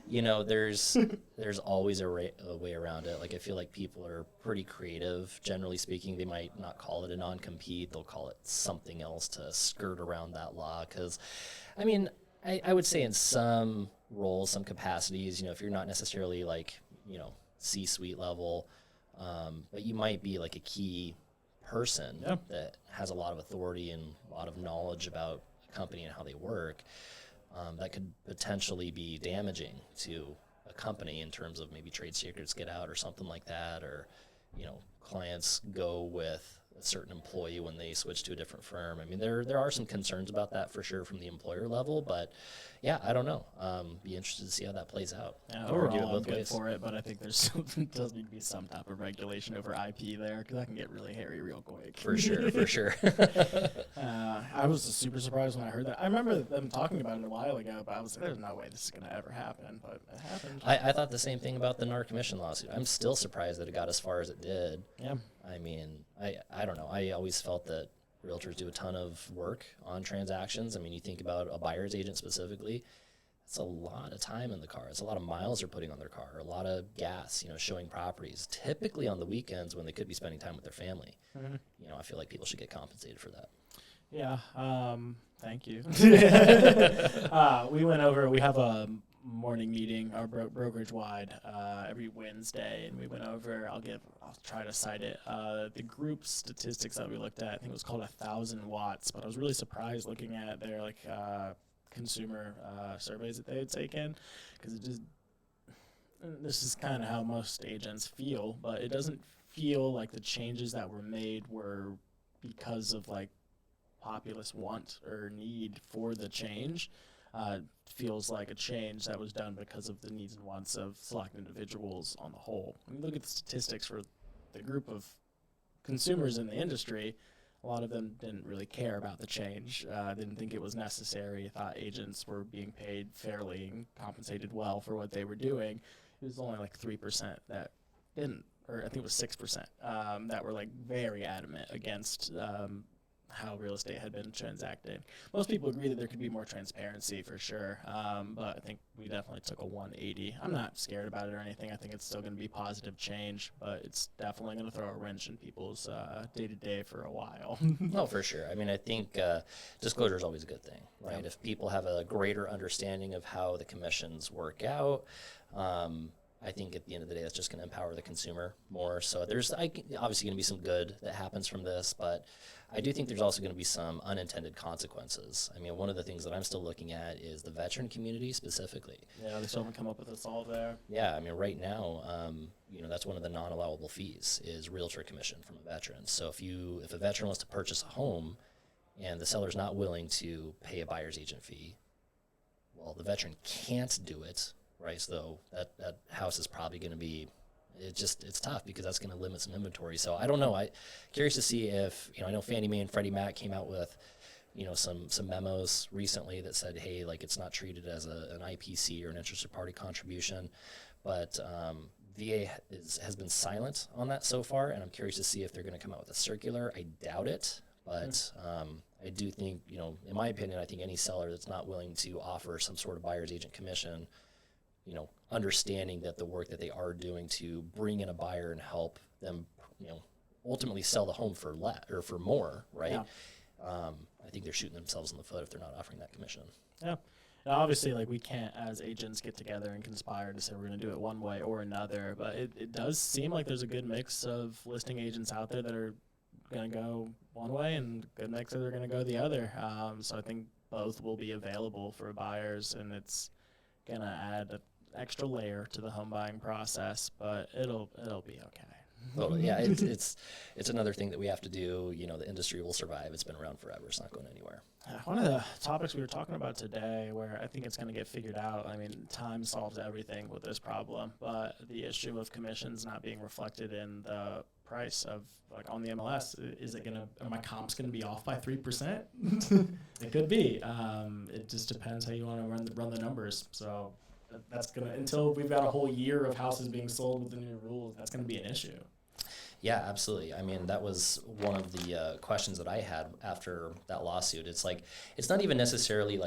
there's always a way around it. Like, I feel like people are pretty creative. Generally speaking, they might not call it a non-compete. They'll call it something else to skirt around that law. Because, I would say in some roles, some capacities, if you're not necessarily like, C-suite level, but you might be like a key person that has a lot of authority and a lot of knowledge about a company and how they work. That could potentially be damaging to a company in terms of maybe trade secrets get out or something like that, or, clients go with a certain employee when they switch to a different firm. I mean, there are some concerns about that for sure from the employer level, but yeah, I don't know. Be interested to see how that plays out. Yeah, overall, I'm good for it, but I think does need to be some type of regulation over IP there, because that can get really hairy real quick. For sure. I was super surprised when I heard that. I remember them talking about it a while ago, but I was like, there's no way this is going to ever happen, but it happened. I thought the same thing about the NAR Commission lawsuit. I'm still surprised that it got as far as it did. Yeah. I mean, I don't know. I always felt that realtors do a ton of work on transactions. I mean, you think about a buyer's agent specifically, it's a lot of time in the car. It's a lot of miles they're putting on their car, a lot of gas, showing properties, typically on the weekends when they could be spending time with their family. Mm-hmm. I feel like people should get compensated for that. Yeah. Thank you. We went over, we have a morning meeting, our brokerage wide, every Wednesday, and we went over, I'll try to cite it, the group statistics that we looked at. I think it was called 1,000 watts, but I was really surprised looking at their consumer surveys that they had taken, because this is kind of how most agents feel, but it doesn't feel like the changes that were made were because of populace want or need for the change. Feels like a change that was done because of the needs and wants of select individuals on the whole. When you look at the statistics for the group of consumers in the industry, a lot of them didn't really care about the change, didn't think it was necessary, thought agents were being paid fairly and compensated well for what they were doing. It was only 3% that didn't, or I think it was 6%, that were very adamant against how real estate had been transacted. Most people agree that there could be more transparency for sure, but I think we definitely took a 180. I'm not scared about it or anything. I think it's still going to be positive change, but it's definitely going to throw a wrench in people's day-to-day for a while. No, for sure. I mean, I think disclosure is always a good thing, right? Yeah. If people have a greater understanding of how the commissions work out, I think at the end of the day, that's just going to empower the consumer more. So there's obviously going to be some good that happens from this, but I do think there's also going to be some unintended consequences. I mean, one of the things that I'm still looking at is the veteran community specifically. Yeah, they still haven't come up with a solve there. Yeah, I mean, right now, that's one of the non-allowable fees is realtor commission from a veteran. So if a veteran wants to purchase a home and the seller's not willing to pay a buyer's agent fee, well, the veteran can't do it. Right, so that house is probably going to be, it's tough because that's going to limit some inventory. So I don't know. Curious to see if, I know Fannie Mae and Freddie Mac came out with, some memos recently that said, hey, it's not treated as an IPC or an interested party contribution, but VA has been silent on that so far, and I'm curious to see if they're going to come out with a circular. I doubt it, but I do think, in my opinion, I think any seller that's not willing to offer some sort of buyer's agent commission, understanding that the work that they are doing to bring in a buyer and help them, ultimately sell the home for for more, right? Yeah. I think they're shooting themselves in the foot if they're not offering that commission. Yeah. Now, obviously, we can't, as agents, get together and conspire to say we're going to do it one way or another, but it does seem like there's a good mix of listing agents out there that are going to go one way and a good mix that are going to go the other. So I think both will be available for buyers, and it's going to add an extra layer to the home buying process, but it'll be okay. Totally. Yeah, it's another thing that we have to do. The industry will survive. It's been around forever. It's not going anywhere. One of the topics we were talking about today, where I think it's going to get figured out, I mean, time solves everything with this problem, but the issue of commissions not being reflected in the price of, on the MLS, are my comps going to be off by 3%? It could be. It just depends how you want to run the numbers. So that's going to, until we've got a whole year of houses being sold with the new rules, that's going to be an issue. Yeah, absolutely. I mean, that was one of the questions that I had after that lawsuit. It's it's not even necessarily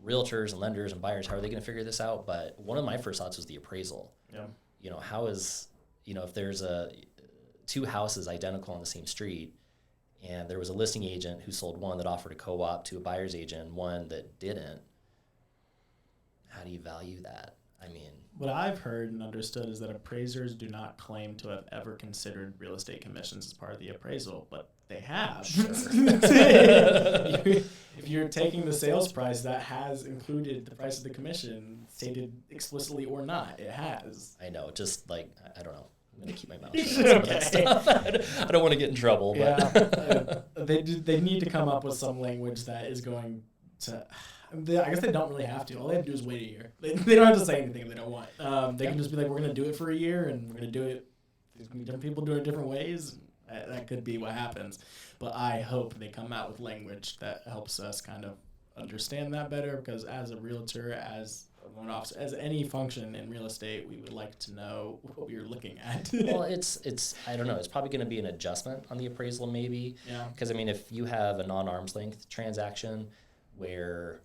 realtors and lenders and buyers, how are they going to figure this out? But one of my first thoughts was the appraisal. Yeah. You know, if there's two houses identical on the same street, and there was a listing agent who sold one that offered a co-op to a buyer's agent and one that didn't, how do you value that? I mean, what I've heard and understood is that appraisers do not claim to have ever considered real estate commissions as part of the appraisal, but they have. Sure. If you're taking the sales price, that has included the price of the commission, stated explicitly or not. It has. I know, just like, I don't know. I'm going to keep my mouth shut on that stuff. I don't want to get in trouble. But. Yeah. They need to come up with some language that is going to... I guess they don't really have to. All they have to do is wait a year. They don't have to say anything if they don't want. They can just be like, we're going to do it for a year, and we're going to do it. There's going to be different people doing it different ways. That could be what happens. But I hope they come out with language that helps us kind of understand that better, because as a realtor, as a loan officer, as any function in real estate, we would like to know what we're looking at. Well, it's I don't know. It's probably going to be an adjustment on the appraisal maybe. Yeah. Because, I mean, if you have a non-arm's length transaction where...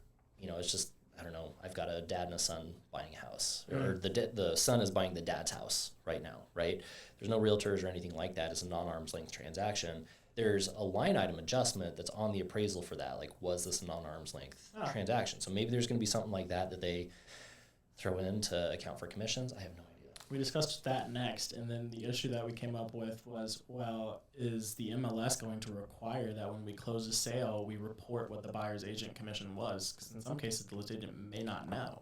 it's just, I don't know, I've got a dad and a son buying a house. Or the son is buying the dad's house right now, right? There's no realtors or anything like that. It's a non-arm's length transaction. There's a line item adjustment that's on the appraisal for that. Like, was this a non-arm's length transaction? So maybe there's going to be something like that they throw in to account for commissions. I have no idea. We discussed that next, and then the issue that we came up with was, well, is the MLS going to require that when we close a sale, we report what the buyer's agent commission was? Because in some cases, the listing agent may not know.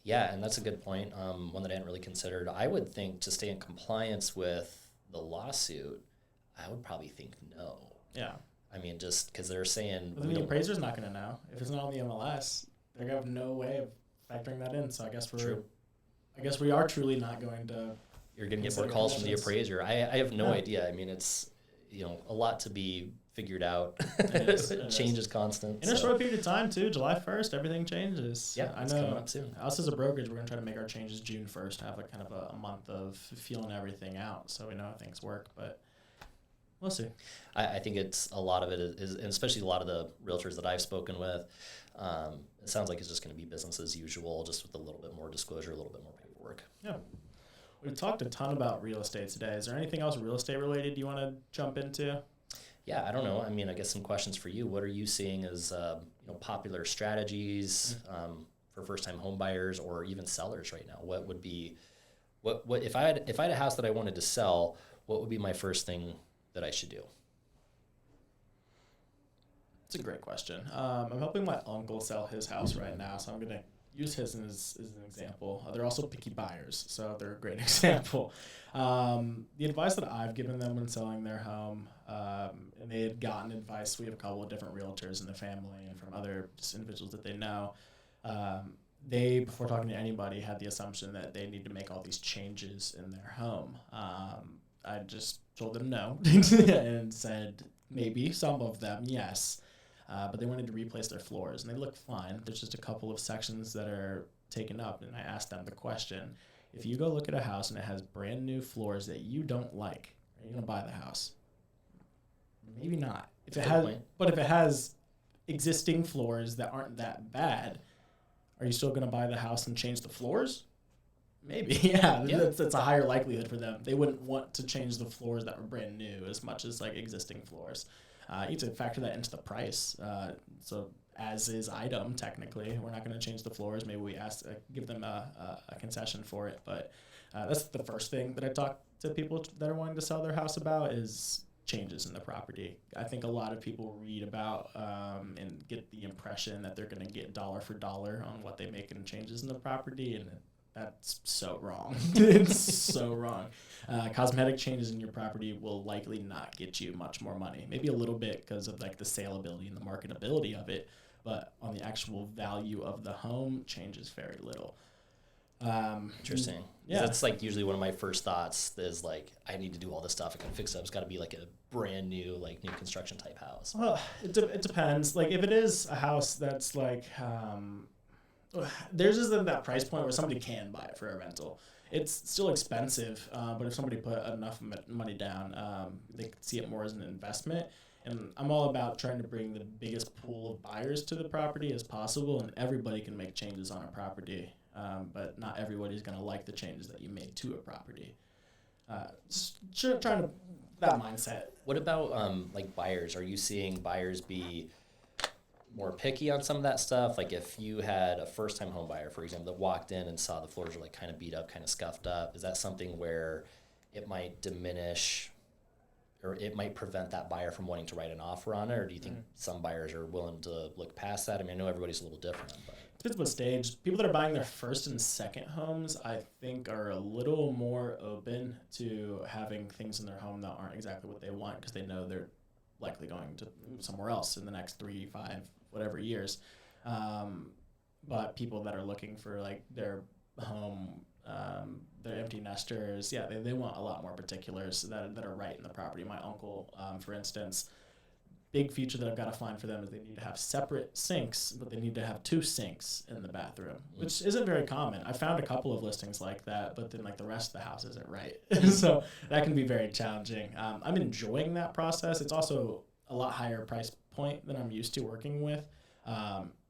Yeah, and that's a good point, one that I hadn't really considered. I would think to stay in compliance with the lawsuit, I would probably think no. Yeah. I mean, just because they're saying... But then the appraiser's not going to know. If it's not on the MLS, they're going to have no way of factoring that in. So I guess True. We are truly not going to... You're going to get more calls from the appraiser. I have no idea. I mean, it's, a lot to be figured out. It changes constant. In a short period of time, too. July 1st, everything changes. Yeah, it's coming up soon. Us as a brokerage, we're going to try to make our changes June 1st, have kind of a month of feeling everything out so we know how things work. But we'll see. I think it's a lot of it is, and especially a lot of the realtors that I've spoken with, it sounds like it's just going to be business as usual, just with a little bit more disclosure, a little bit more paperwork. Yeah. We've talked a ton about real estate today. Is there anything else real estate related you want to jump into? Yeah, I don't know. I mean, I guess some questions for you. What are you seeing as popular strategies for first-time home buyers or even sellers right now? What would be what if I had a house that I wanted to sell? What would be my first thing that I should do? It's a great question. I'm helping my uncle sell his house right now, so I'm going to use his as an example. They're also picky buyers, so they're a great example. The advice that I've given them when selling their home, and they had gotten advice, we have a couple of different realtors in the family and from other just individuals that they know, they, before talking to anybody, had the assumption that they need to make all these changes in their home. I just told them no and said maybe some of them, yes. But they wanted to replace their floors, and they look fine. There's just a couple of sections that are taken up, and I asked them the question, if you go look at a house and it has brand new floors that you don't like, are you going to buy the house? Maybe not. If it has existing floors that aren't that bad, are you still going to buy the house and change the floors? Maybe, yeah. That's a higher likelihood for them. They wouldn't want to change the floors that were brand new as much as like existing floors. You need to factor that into the price. So as is item, technically, we're not going to change the floors. Maybe we give them a concession for it. But that's the first thing that I talk to people that are wanting to sell their house about is changes in the property. I think a lot of people read about and get the impression that they're going to get dollar for dollar on what they make in changes in the property, and that's so wrong. It's so wrong. Cosmetic changes in your property will likely not get you much more money. Maybe a little bit because of like the saleability and the marketability of it, but on the actual value of the home, changes very little. Interesting. Yeah. That's like usually one of my first thoughts is like, I need to do all this stuff. I can fix it up. It's got to be like a brand new, like new construction type house. Well, it depends. Like if it is a house that's like, theirs isn't that price point where somebody can buy it for a rental. It's still expensive, but if somebody put enough money down, they could see it more as an investment. And I'm all about trying to bring the biggest pool of buyers to the property as possible, and everybody can make changes on a property, but not everybody's going to like the changes that you made to a property. Trying to that mindset. What about like buyers? Are you seeing buyers be more picky on some of that stuff? Like if you had a first-time home buyer, for example, that walked in and saw the floors were like kind of beat up, kind of scuffed up, is that something where it might diminish or it might prevent that buyer from wanting to write an offer on it? Or do you think some buyers are willing to look past that? I mean, I know everybody's a little different, but Depends what stage. People that are buying their first and second homes, I think, are a little more open to having things in their home that aren't exactly what they want because they know they're likely going to somewhere else in the next 3, 5, whatever years. But people that are looking for like their home, their empty nesters, yeah, they want a lot more particulars that are right in the property. My uncle, for instance, big feature that I've got to find for them is they need to have separate sinks, but they need to have 2 sinks in the bathroom, which isn't very common. I found a couple of listings like that, but then like the rest of the house isn't right. So that can be very challenging. I'm enjoying that process. It's also a lot higher price point than I'm used to working with.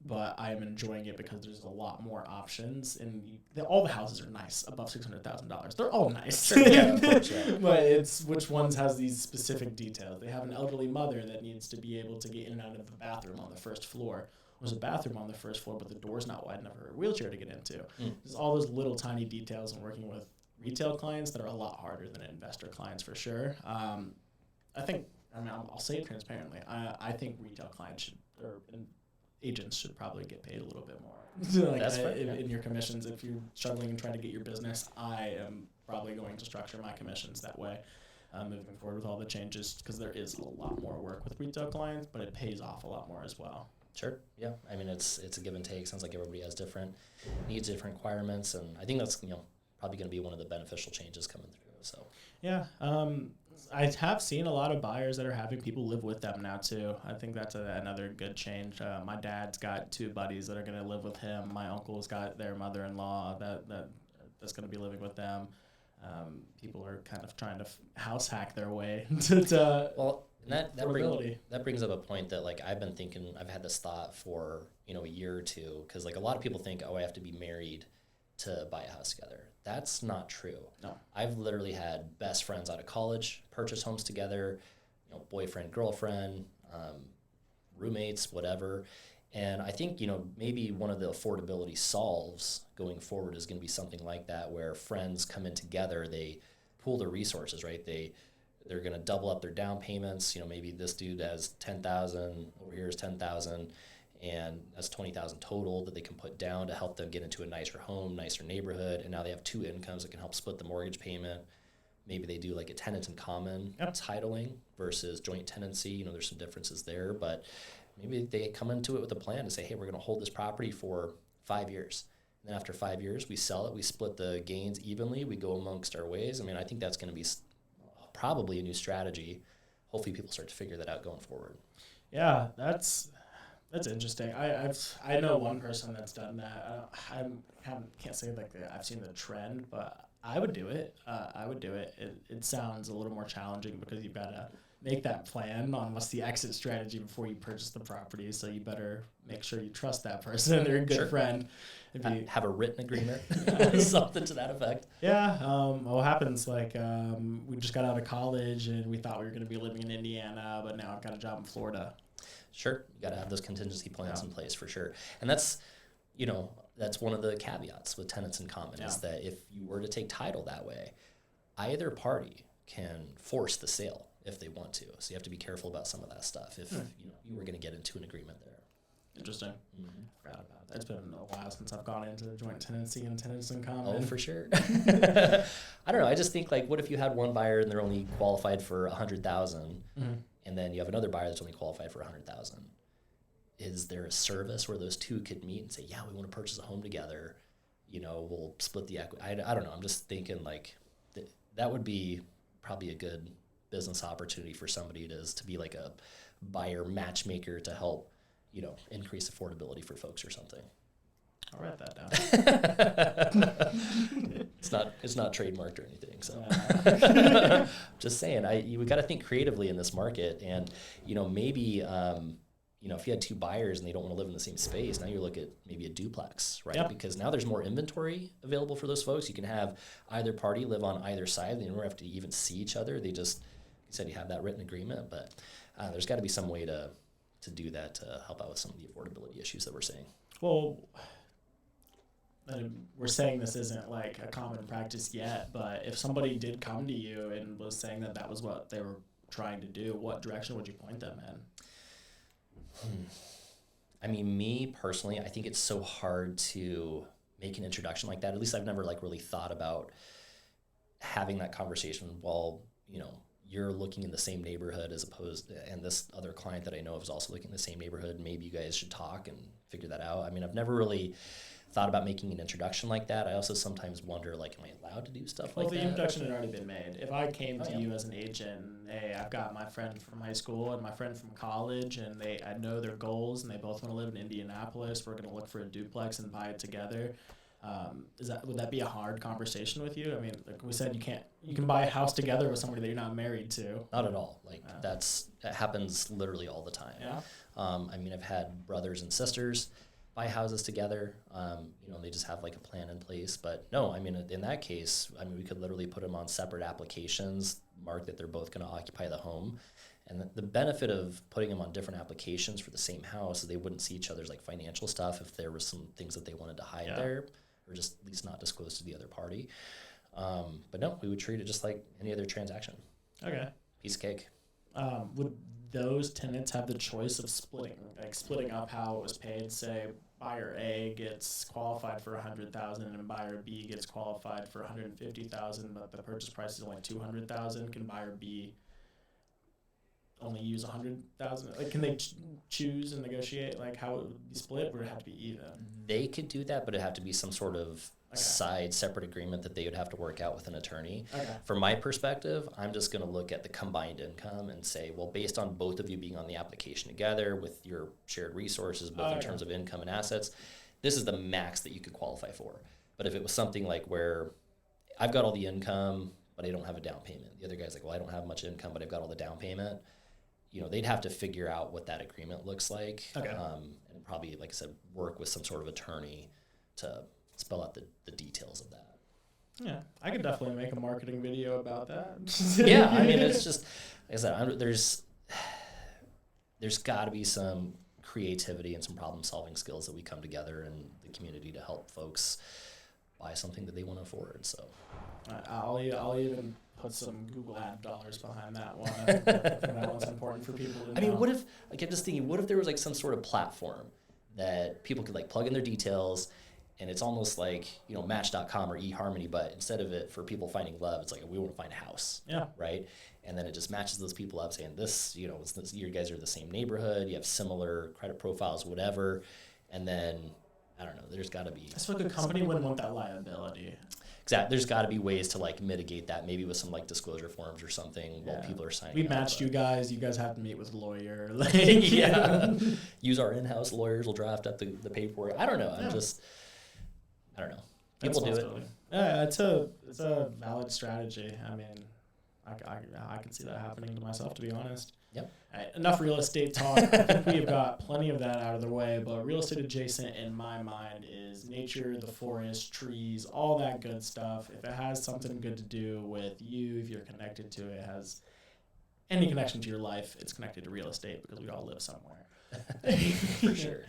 But I am enjoying it because there's a lot more options, and all the houses are nice above $600,000. They're all nice. Sure, yeah, of course, yeah. But it's which ones has these specific details. They have an elderly mother that needs to be able to get in and out of the bathroom on the first floor. There's a bathroom on the first floor, but the door's not wide enough for a wheelchair to get into. There's all those little tiny details in working with retail clients that are a lot harder than investor clients for sure. I'll say it transparently. I think retail clients should, agents should probably get paid a little bit more. That's fair, yeah. In your commissions, if you're struggling and trying to get your business, I am probably going to structure my commissions that way moving forward with all the changes because there is a lot more work with retail clients, but it pays off a lot more as well. Sure, yeah. I mean, it's a give and take. Sounds like everybody has different needs, different requirements, and I think that's probably going to be one of the beneficial changes coming through. So yeah. I have seen a lot of buyers that are having people live with them now too. I think that's another good change. My dad's got 2 buddies that are going to live with him. My uncle's got their mother-in-law that's going to be living with them. People are kind of trying to house hack their way to well, and that brings up a point that like I've been thinking. I've had this thought for a year or two because like a lot of people think, oh, I have to be married to buy a house together. That's not true. No. I've literally had best friends out of college purchase homes together, boyfriend, girlfriend, roommates, whatever. And I think, maybe one of the affordability solves going forward is going to be something like that where friends come in together, they pool their resources, right? They're going to double up their down payments. Maybe this dude has $10,000, over here is $10,000. And that's $20,000 total that they can put down to help them get into a nicer home, nicer neighborhood. And now they have 2 incomes that can help split the mortgage payment. Maybe they do like a tenant in common titling versus joint tenancy. There's some differences there, but maybe they come into it with a plan to say, hey, we're going to hold this property for 5 years. And then after 5 years, we sell it, we split the gains evenly, we go amongst our ways. I mean, I think that's going to be probably a new strategy. Hopefully people start to figure that out going forward. Yeah, That's interesting. I know one person that's done that. I can't say like I've seen the trend, but I would do it. It sounds a little more challenging because you've got to make that plan on what's the exit strategy before you purchase the property. So you better make sure you trust that person. They're a good friend. If you have a written agreement, something to that effect. Yeah. What happens? Like we just got out of college and we thought we were going to be living in Indiana, but now I've got a job in Florida. Sure, you got to have those contingency plans in place for sure. And that's, that's one of the caveats with tenants in common is that if you were to take title that way, either party can force the sale if they want to. So you have to be careful about some of that stuff if you were going to get into an agreement there. Interesting. Forgot about that. It's been a while since I've gone into joint tenancy and tenants in common. Oh, for sure. I don't know. I just think like, what if you had one buyer and they're only qualified for $100,000? And then you have another buyer that's only qualified for $100,000. Is there a service where those two could meet and say, yeah, we want to purchase a home together, we'll split the equity? I don't know. I'm just thinking like that would be probably a good business opportunity for somebody to be like a buyer matchmaker to help, increase affordability for folks or something. I'll write that down. It's not trademarked or anything. So, Just saying, we got to think creatively in this market, and maybe if you had two buyers and they don't want to live in the same space, now you look at maybe a duplex, right? Yep. Because now there's more inventory available for those folks. You can have either party live on either side. They don't have to even see each other. They just, you said you have that written agreement, but there's got to be some way to do that to help out with some of the affordability issues that we're seeing. Well, we're saying this isn't like a common practice yet, but if somebody did come to you and was saying that was what they were trying to do, what direction would you point them in? I mean, me personally, I think it's so hard to make an introduction like that. At least I've never really thought about having that conversation while, you're looking in the same neighborhood and this other client that I know of is also looking in the same neighborhood. Maybe you guys should talk and figure that out. I mean, I've never really thought about making an introduction like that. I also sometimes wonder, am I allowed to do stuff like that? Well, the introduction had already been made. If I came to you as an agent, hey, I've got my friend from high school and my friend from college, and I know their goals, and they both want to live in Indianapolis. We're going to look for a duplex and buy it together. Would that be a hard conversation with you? I mean, like we said, you can buy a house together with somebody that you're not married to. Not at all. That happens literally all the time. Yeah. I mean, I've had brothers and sisters buy houses together. They just have a plan in place. But no, I mean, in that case, we could literally put them on separate applications, mark that they're both going to occupy the home. And the benefit of putting them on different applications for the same house is they wouldn't see each other's financial stuff if there was some things that they wanted to hide there, or just at least not disclose to the other party. But no, we would treat it just like any other transaction. Okay. Piece of cake. Would those tenants have the choice of splitting up how it was paid? Say, buyer A gets qualified for $100,000 and buyer B gets qualified for $150,000, but the purchase price is only $200,000. Can buyer B only use $100,000? Can they choose and negotiate how it would be split, or would it have to be even? They could do that, but it'd have to be some sort of side separate agreement that they would have to work out with an attorney. Okay. From my perspective, I'm just going to look at the combined income and say, well, based on both of you being on the application together with your shared resources, both in terms of income and assets, this is the max that you could qualify for. But if it was something where I've got all the income, but I don't have a down payment. The other guy's well, I don't have much income, but I've got all the down payment. They'd have to figure out what that agreement looks like. Okay. And probably, like I said, work with some sort of attorney to spell out the details of that. Yeah, I could definitely make a marketing video about that. Yeah, I mean, it's just, like I said, there's got to be some creativity and some problem-solving skills that we come together in the community to help folks buy something that they want to afford. So I'll even put some Google ad dollars behind that one. I think that one's important for people to know. I mean, what if, I'm just thinking, what if there was some sort of platform that people could plug in their details, and it's almost like, Match.com or eHarmony, but instead of it for people finding love, it's we want to find a house. Yeah. Right? And then it just matches those people up saying you guys are the same neighborhood, you have similar credit profiles, whatever. And then, I don't know, there's got to be. That's what the company wouldn't want that liability. Exactly. There's got to be ways to mitigate that, maybe with some disclosure forms or something while people are signing. We matched you guys. You guys have to meet with a lawyer. Yeah. Use our in-house lawyers. We'll draft up the paperwork. I don't know. I don't know. People do it. Yeah, it's a valid strategy. I mean, I can see that happening to myself, to be honest. Yep. Right, enough real estate talk. I think we've got plenty of that out of the way, but real estate adjacent in my mind is nature, the forest, trees, all that good stuff. If it has something good to do with you, if you're connected to it, has any connection to your life, it's connected to real estate because we all live somewhere. For sure.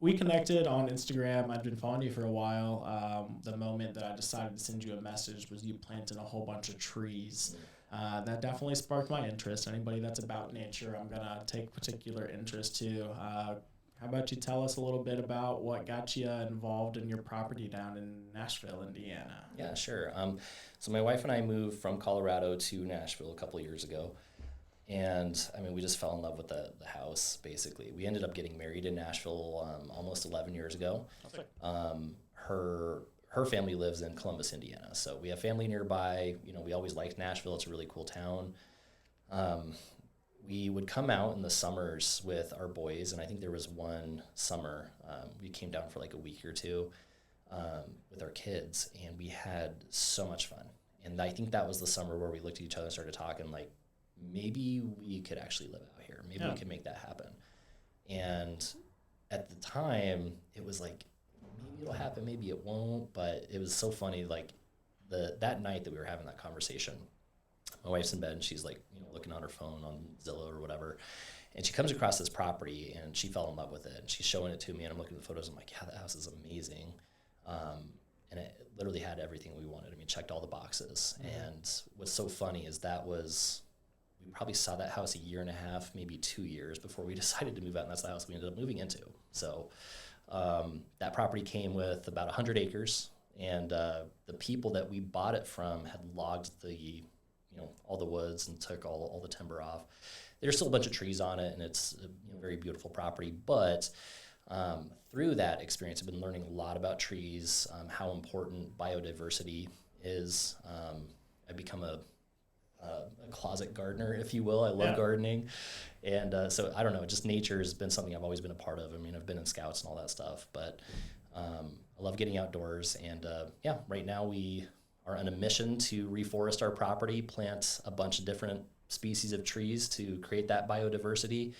We connected on Instagram. I'd been following you for a while. The moment that I decided to send you a message was you planting a whole bunch of trees. That definitely sparked my interest. Anybody that's about nature, I'm going to take particular interest to. How about you tell us a little bit about what got you involved in your property down in Nashville, Indiana? Yeah, sure. So my wife and I moved from Colorado to Nashville a couple of years ago. And, we just fell in love with the house, basically. We ended up getting married in Nashville almost 11 years ago. Her family lives in Columbus, Indiana. So we have family nearby. We always liked Nashville. It's a really cool town. We would come out in the summers with our boys, and I think there was one summer we came down for a week or two with our kids, and we had so much fun. And I think that was the summer where we looked at each other and started talking like, maybe we could actually live out here. Maybe we could make that happen. And at the time, it was like, maybe it'll happen, maybe it won't. But it was so funny, like that night that we were having that conversation, my wife's in bed and she's like, looking on her phone on Zillow or whatever. And she comes across this property and she fell in love with it. And she's showing it to me and I'm looking at the photos. I'm like, yeah, the house is amazing. And it literally had everything we wanted. I mean, checked all the boxes. And what's so funny is we probably saw that house a year and a half, maybe 2 years before we decided to move out. And that's the house we ended up moving into. So that property came with about 100 acres. And the people that we bought it from had logged all the woods and took all the timber off. There's still a bunch of trees on it, and it's a very beautiful property. But through that experience, I've been learning a lot about trees, how important biodiversity is. I've become a closet gardener, if you will. I love gardening. And so, I don't know, just nature has been something I've always been a part of. I mean, I've been in scouts and all that stuff. But I love getting outdoors. And, right now we are on a mission to reforest our property, plant a bunch of different species of trees to create that biodiversity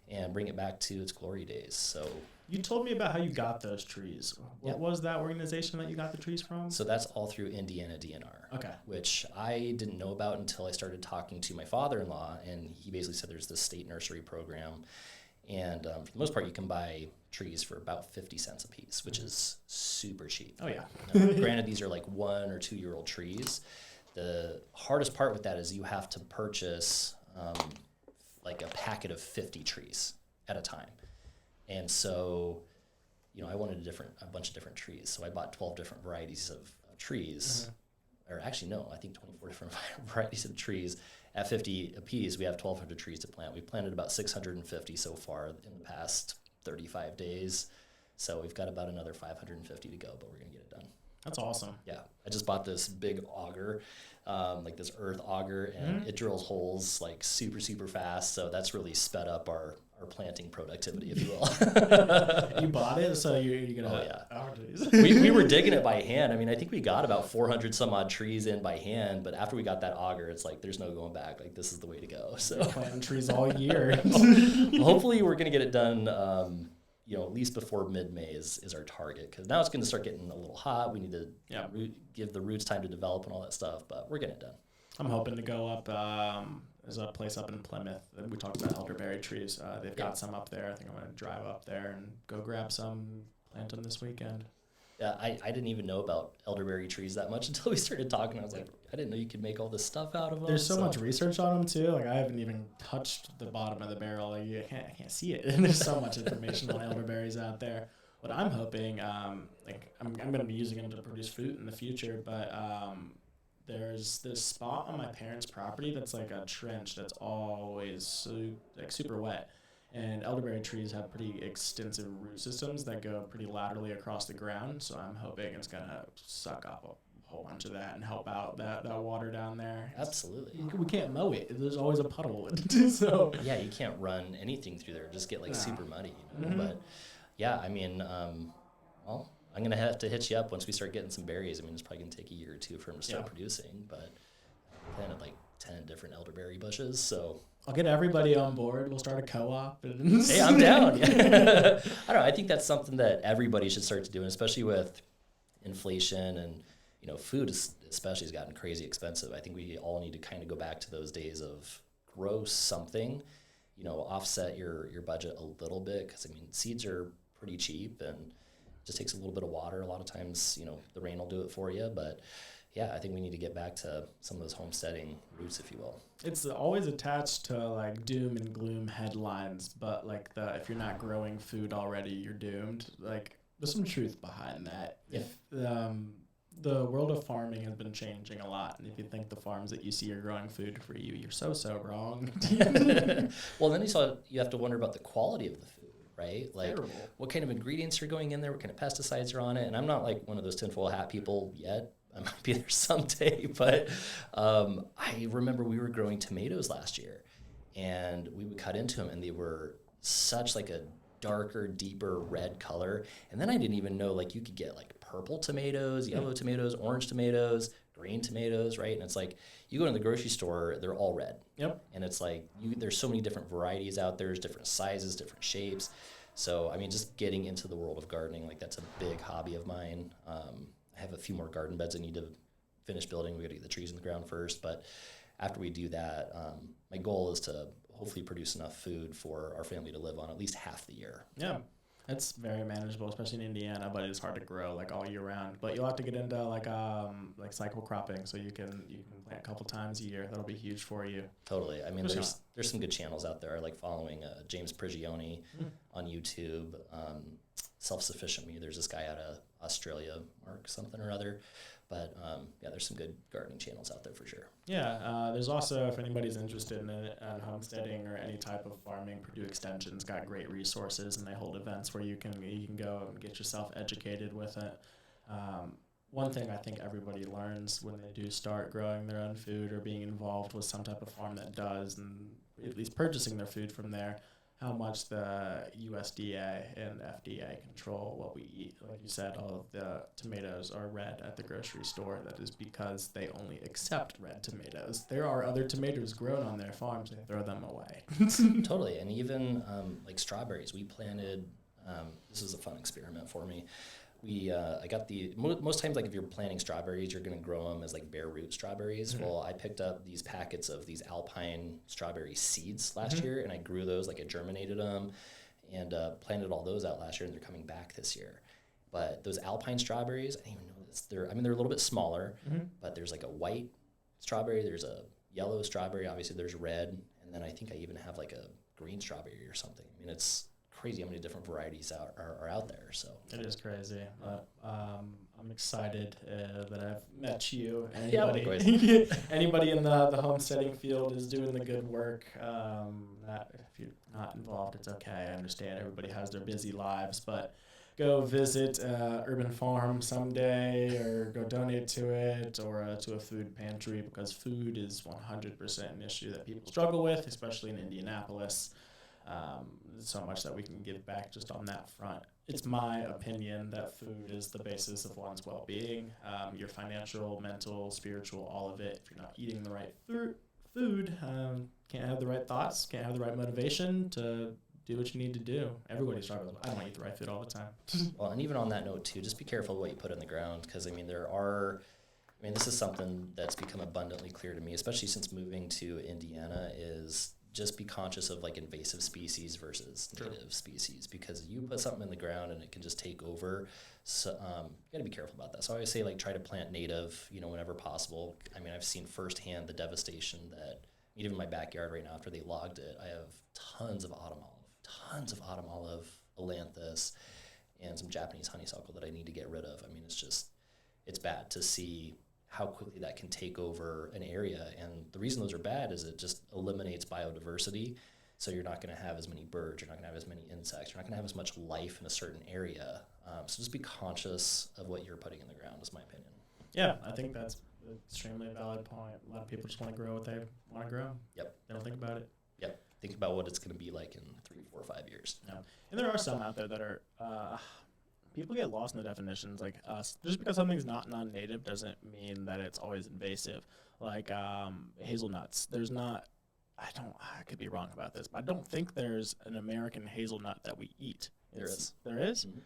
and bring it back to its glory days. So you told me about how you got those trees. What was that organization that you got the trees from? So that's all through Indiana DNR. Okay. Which I didn't know about until I started talking to my father-in-law, and he basically said there's this state nursery program. And for the most part, you can buy trees for about 50 cents a piece, which is super cheap. Oh, yeah. Granted, these are like 1 or 2 year old trees. The hardest part with that is you have to purchase like a packet of 50 trees at a time. And so, I wanted a bunch of different trees. So I bought 12 different varieties of trees. Or actually, no, I think 24 different varieties of trees. At 50 apiece, we have 1,200 trees to plant. We've planted about 650 so far in the past 35 days. So we've got about another 550 to go, but we're going to get it done. That's awesome. Yeah. I just bought this big auger, like this earth auger, and it drills holes like super, super fast. So that's really sped up our planting productivity, if you will. You bought it, so you're going to... Oh, yeah. we were digging it by hand. I mean, I think we got about 400 some odd trees in by hand, but after we got that auger, it's like, there's no going back. Like, this is the way to go. So planting trees all year. Hopefully we're going to get it done, at least before mid-May is our target, because now it's going to start getting a little hot. We need to give the roots time to develop and all that stuff, but we're getting it done. I'm hoping to go up. There's a place up in Plymouth. We talked about elderberry trees. They've got some up there. I think I'm going to drive up there and go grab some, plant them this weekend. Yeah, I didn't even know about elderberry trees that much until we started talking. I was like, I didn't know you could make all this stuff out of them. There's so much research on them too. Like I haven't even touched the bottom of the barrel. Like, I can't see it. And there's so much information on elderberries out there. What I'm hoping, I'm going to be using them to produce fruit in the future, but there's this spot on my parents' property that's like a trench that's always super wet. And elderberry trees have pretty extensive root systems that go pretty laterally across the ground. So I'm hoping it's going to suck up a whole bunch of that and help out that water down there. Absolutely. We can't mow it. There's always a puddle. So yeah, you can't run anything through there. Just get super muddy. But yeah, I mean, well, I'm going to have to hit you up once we start getting some berries. I mean, it's probably going to take a year or two for them to start producing, but I planted like 10 different elderberry bushes, so... I'll get everybody on board. We'll start a co-op. Hey, I'm down. I don't know. I think that's something that everybody should start to do, especially with inflation and, food especially has gotten crazy expensive. I think we all need to kind of go back to those days of grow something, offset your budget a little bit, because, seeds are pretty cheap and it just takes a little bit of water. A lot of times, the rain will do it for you, but... yeah, I think we need to get back to some of those homesteading roots, if you will. It's always attached to like doom and gloom headlines, but like if you're not growing food already, you're doomed. Like there's some truth behind that. Yeah. If the world of farming has been changing a lot, and if you think the farms that you see are growing food for you, you're so wrong. Well, then you have to wonder about the quality of the food. Right? Like terrible. What kind of ingredients are going in there, what kind of pesticides are on it. And I'm not like one of those tinfoil hat people yet. I might be there someday, but I remember we were growing tomatoes last year, and we would cut into them, and they were such like a darker, deeper red color. And then I didn't even know like you could get like purple tomatoes, yellow tomatoes, orange tomatoes, green tomatoes, right? And it's like you go to the grocery store, they're all red. Yep. And it's like there's so many different varieties out there, there's different sizes, different shapes. So, I mean, just getting into the world of gardening, like that's a big hobby of mine. I have a few more garden beds I need to finish building. We got to get the trees in the ground first. But after we do that, my goal is to hopefully produce enough food for our family to live on at least half the year. Yeah. It's very manageable, especially in Indiana, but it's hard to grow like all year round. But you'll have to get into like cycle cropping, so you can plant a couple times a year. That'll be huge for you. Totally. I mean, there's some good channels out there. I like following James Prigioni on YouTube. Self-Sufficient Me. There's this guy out of Australia, Mark something or other. But yeah, there's some good gardening channels out there for sure. Yeah, there's also, if anybody's interested in homesteading or any type of farming, Purdue Extension's got great resources, and they hold events where you can go and get yourself educated with it. One thing I think everybody learns when they do start growing their own food or being involved with some type of farm that does, and at least purchasing their food from there, how much the USDA and FDA control what we eat. Like you said, all of the tomatoes are red at the grocery store. That is because they only accept red tomatoes. There are other tomatoes grown on their farms. They throw them away. Totally. And even like strawberries, we planted, this was a fun experiment for me. I got most times, like if you're planting strawberries, you're going to grow them as like bare root strawberries. Mm-hmm. Well, I picked up these packets of these alpine strawberry seeds last year, and I grew those, like I germinated them and planted all those out last year, and they're coming back this year. But those alpine strawberries, I didn't even know this. They're a little bit smaller, but there's like a white strawberry, there's a yellow strawberry, obviously there's red, and then I think I even have like a green strawberry or something. I mean, it's crazy how many different varieties are out there. So it is crazy. I'm excited that I've met you. Anybody in the homesteading field is doing the good work. If you're not involved, it's okay. I understand everybody has their busy lives, but go visit Urban Farm someday, or go donate to it, or to a food pantry, because food is 100% an issue that people struggle with, especially in Indianapolis. There's so much that we can give back just on that front. It's my opinion that food is the basis of one's well-being, your financial, mental, spiritual, all of it. If you're not eating the right food, can't have the right thoughts, can't have the right motivation to do what you need to do. Everybody struggles. I don't eat the right food all the time. Well, and even on that note too, just be careful what you put in the ground, because this is something that's become abundantly clear to me, especially since moving to Indiana, is just be conscious of like invasive species versus native species, because you put something in the ground and it can just take over. So you got to be careful about that. So I always say, like, try to plant native, whenever possible. I mean, I've seen firsthand the devastation that even in my backyard right now after they logged it. I have tons of autumn olive, ailanthus, and some Japanese honeysuckle that I need to get rid of. I mean, it's bad to see how quickly that can take over an area. And the reason those are bad is it just eliminates biodiversity. So you're not going to have as many birds, you're not going to have as many insects, you're not going to have as much life in a certain area. So just be conscious of what you're putting in the ground, is my opinion. Yeah, I think that's an extremely valid point. A lot of people just want to grow what they want to grow. Yep. They don't think about it. Yep. Think about what it's going to be like in 3, 4, 5 years. Yeah. And there are some out there that are... people get lost in the definitions, like us. Just because something's not non-native doesn't mean that it's always invasive. Like hazelnuts. There's not, I could be wrong about this, but I don't think there's an American hazelnut that we eat. There is. There is? Mm-hmm.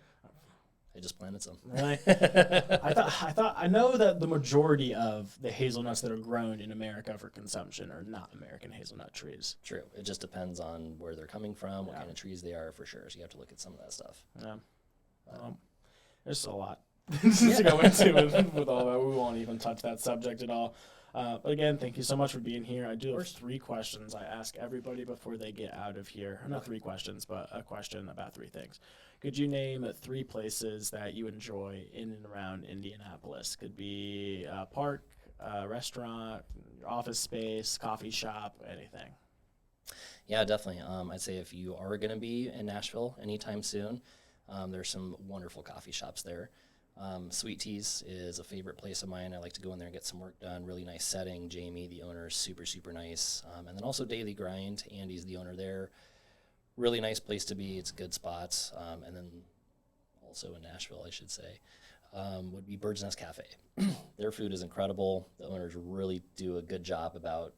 I just planted some. Really? I know that the majority of the hazelnuts that are grown in America for consumption are not American hazelnut trees. True. It just depends on where they're coming from, what kind of trees they are, for sure. So you have to look at some of that stuff. Yeah. There's a lot to go into with all that. We won't even touch that subject at all. But again, thank you so much for being here. I do have 3 questions I ask everybody before they get out of here. Not 3 questions, but a question about 3 things. Could you name 3 places that you enjoy in and around Indianapolis? Could be a park, a restaurant, your office space, coffee shop, anything. Yeah, definitely. I'd say if you are going to be in Nashville anytime soon, there's some wonderful coffee shops there. Sweet Teas is a favorite place of mine. I like to go in there and get some work done. Really nice setting. Jamie, the owner, is super, super nice. And then also Daily Grind. Andy's the owner there. Really nice place to be. It's a good spot. And then also in Nashville, I should say. would be Bird's Nest Cafe. Their food is incredible. The owners really do a good job about,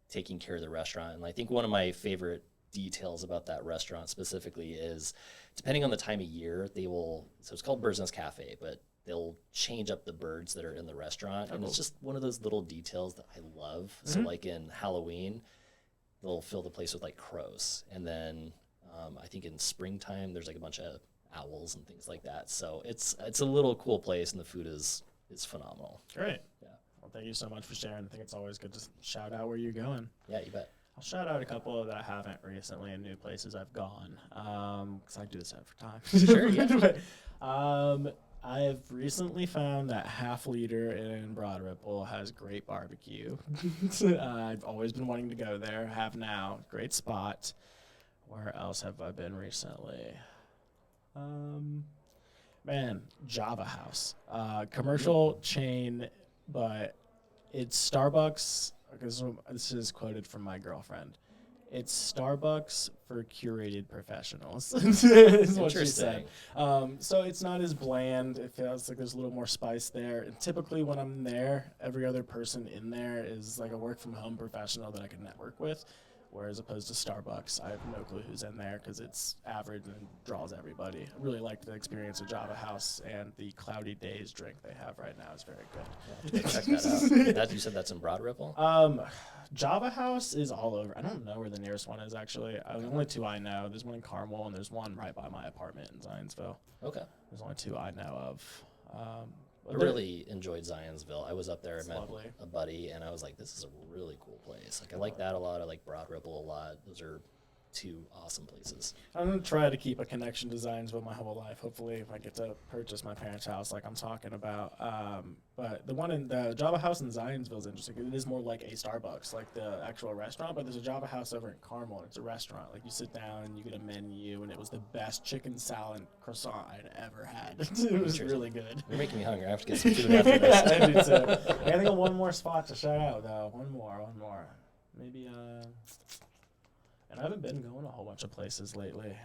taking care of the restaurant. And I think one of my favorite details about that restaurant specifically is, depending on the time of year, so it's called Bird's Nest Cafe, but they'll change up the birds that are in the restaurant. And it's just one of those little details that I love. So like in Halloween, they'll fill the place with like crows. And then I think in springtime, there's like a bunch of owls and things like that. So it's a little cool place, and the food is phenomenal. Great. Yeah. Well, thank you so much for sharing. I think it's always good to shout out where you're going. Yeah, you bet. I'll shout out a couple that I haven't recently and new places I've gone, because I do this every time. Sure, yeah. But, I've recently found that Half Liter in Broad Ripple has great barbecue. I've always been wanting to go there. Have now. Great spot. Where else have I been recently? Java House. Commercial chain, but it's Starbucks. Because this is quoted from my girlfriend. It's Starbucks for curated professionals, is what she said. So it's not as bland. It feels like there's a little more spice there. And typically when I'm there, every other person in there is like a work-from-home professional that I can network with. Whereas opposed to Starbucks, I have no clue who's in there because it's average and draws everybody. I really like the experience of Java House, and the Cloudy Days drink they have right now is very good. Yeah, check that out. You said that's in Broad Ripple? Java House is all over. I don't know where the nearest one is, actually. The only two I know. There's one in Carmel, and there's one right by my apartment in Zionsville. Okay. There's only two I know of. I really enjoyed Zionsville. I was up there, met lovely. a buddy, and I was like, this is a really cool place. Like, I like that a lot. I like Broad Ripple a lot. Those are two awesome places. I'm going to try to keep a connection to Zionsville my whole life. Hopefully, if I get to purchase my parents' house like I'm talking about. But the one in the Java House in Zionsville is interesting. It is more like a Starbucks, like the actual restaurant, but there's a Java House over in Carmel, and it's a restaurant. Like, you sit down and you get a menu, and it was the best chicken salad croissant I'd ever had. It was really good. You're making me hungry. I have to get some food after this. I do too. I think of one more spot to shout out, though. One more. Maybe, and I haven't been going a whole bunch of places lately.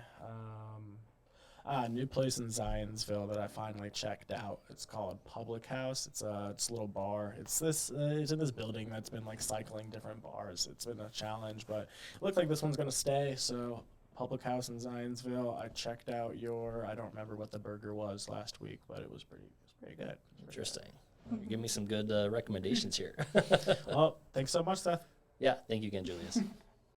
New place in Zionsville that I finally checked out. It's called Public House. It's a little bar. It's in this building that's been like cycling different bars. It's been a challenge, but it looked like this one's gonna stay. So Public House in Zionsville. I checked out I don't remember what the burger was last week, but it was pretty good. Interesting. You're giving me some good recommendations here. Well, thanks so much, Seth. Yeah, thank you again, Julius.